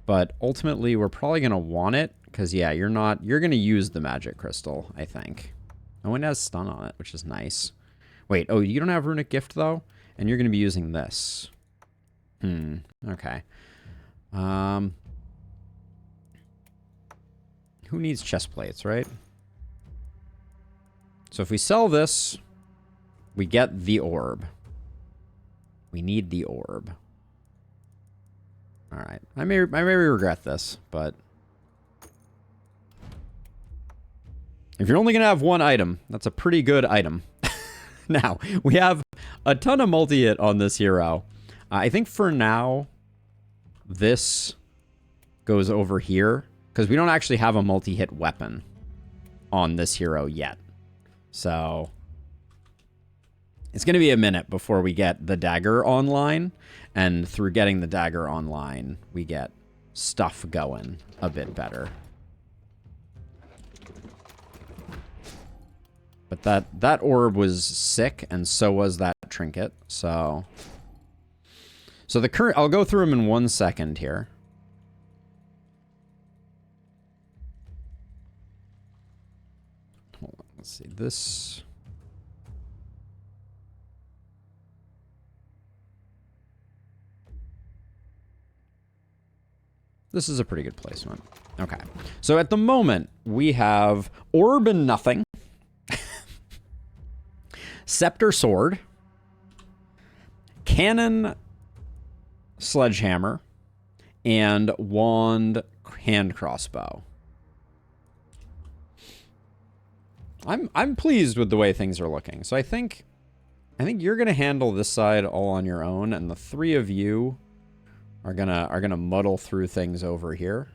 but ultimately we're probably going to want it because, yeah, you're going to use the magic crystal, I think. Oh, it has stun on it, which is nice. Wait, oh, you don't have runic gift, though? And you're going to be using this. Okay. Who needs chest plates, right? So if we sell this, we get the orb. We need the orb. All right. I may regret this, but if you're only going to have one item, that's a pretty good item. Now, we have a ton of multi-hit on this hero. I think for now, this goes over here because we don't actually have a multi-hit weapon on this hero yet. So it's going to be a minute before we get the dagger online. And through getting the dagger online, we get stuff going a bit better. But that orb was sick, and so was that trinket. So the current... I'll go through them in 1 second here. Hold on, let's see. This... This is a pretty good placement. Okay. So at the moment, we have orb and nothing. Scepter sword. Cannon sledgehammer. And wand hand crossbow. I'm pleased with the way things are looking. So I think you're gonna handle this side all on your own, and the three of you are gonna muddle through things over here.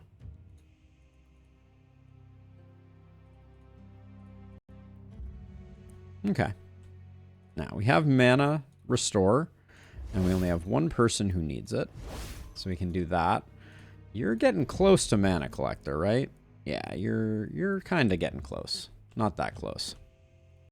Okay. Now we have mana restore, and we only have one person who needs it, so we can do that. You're getting close to mana collector, right? Yeah, you're kind of getting close. Not that close.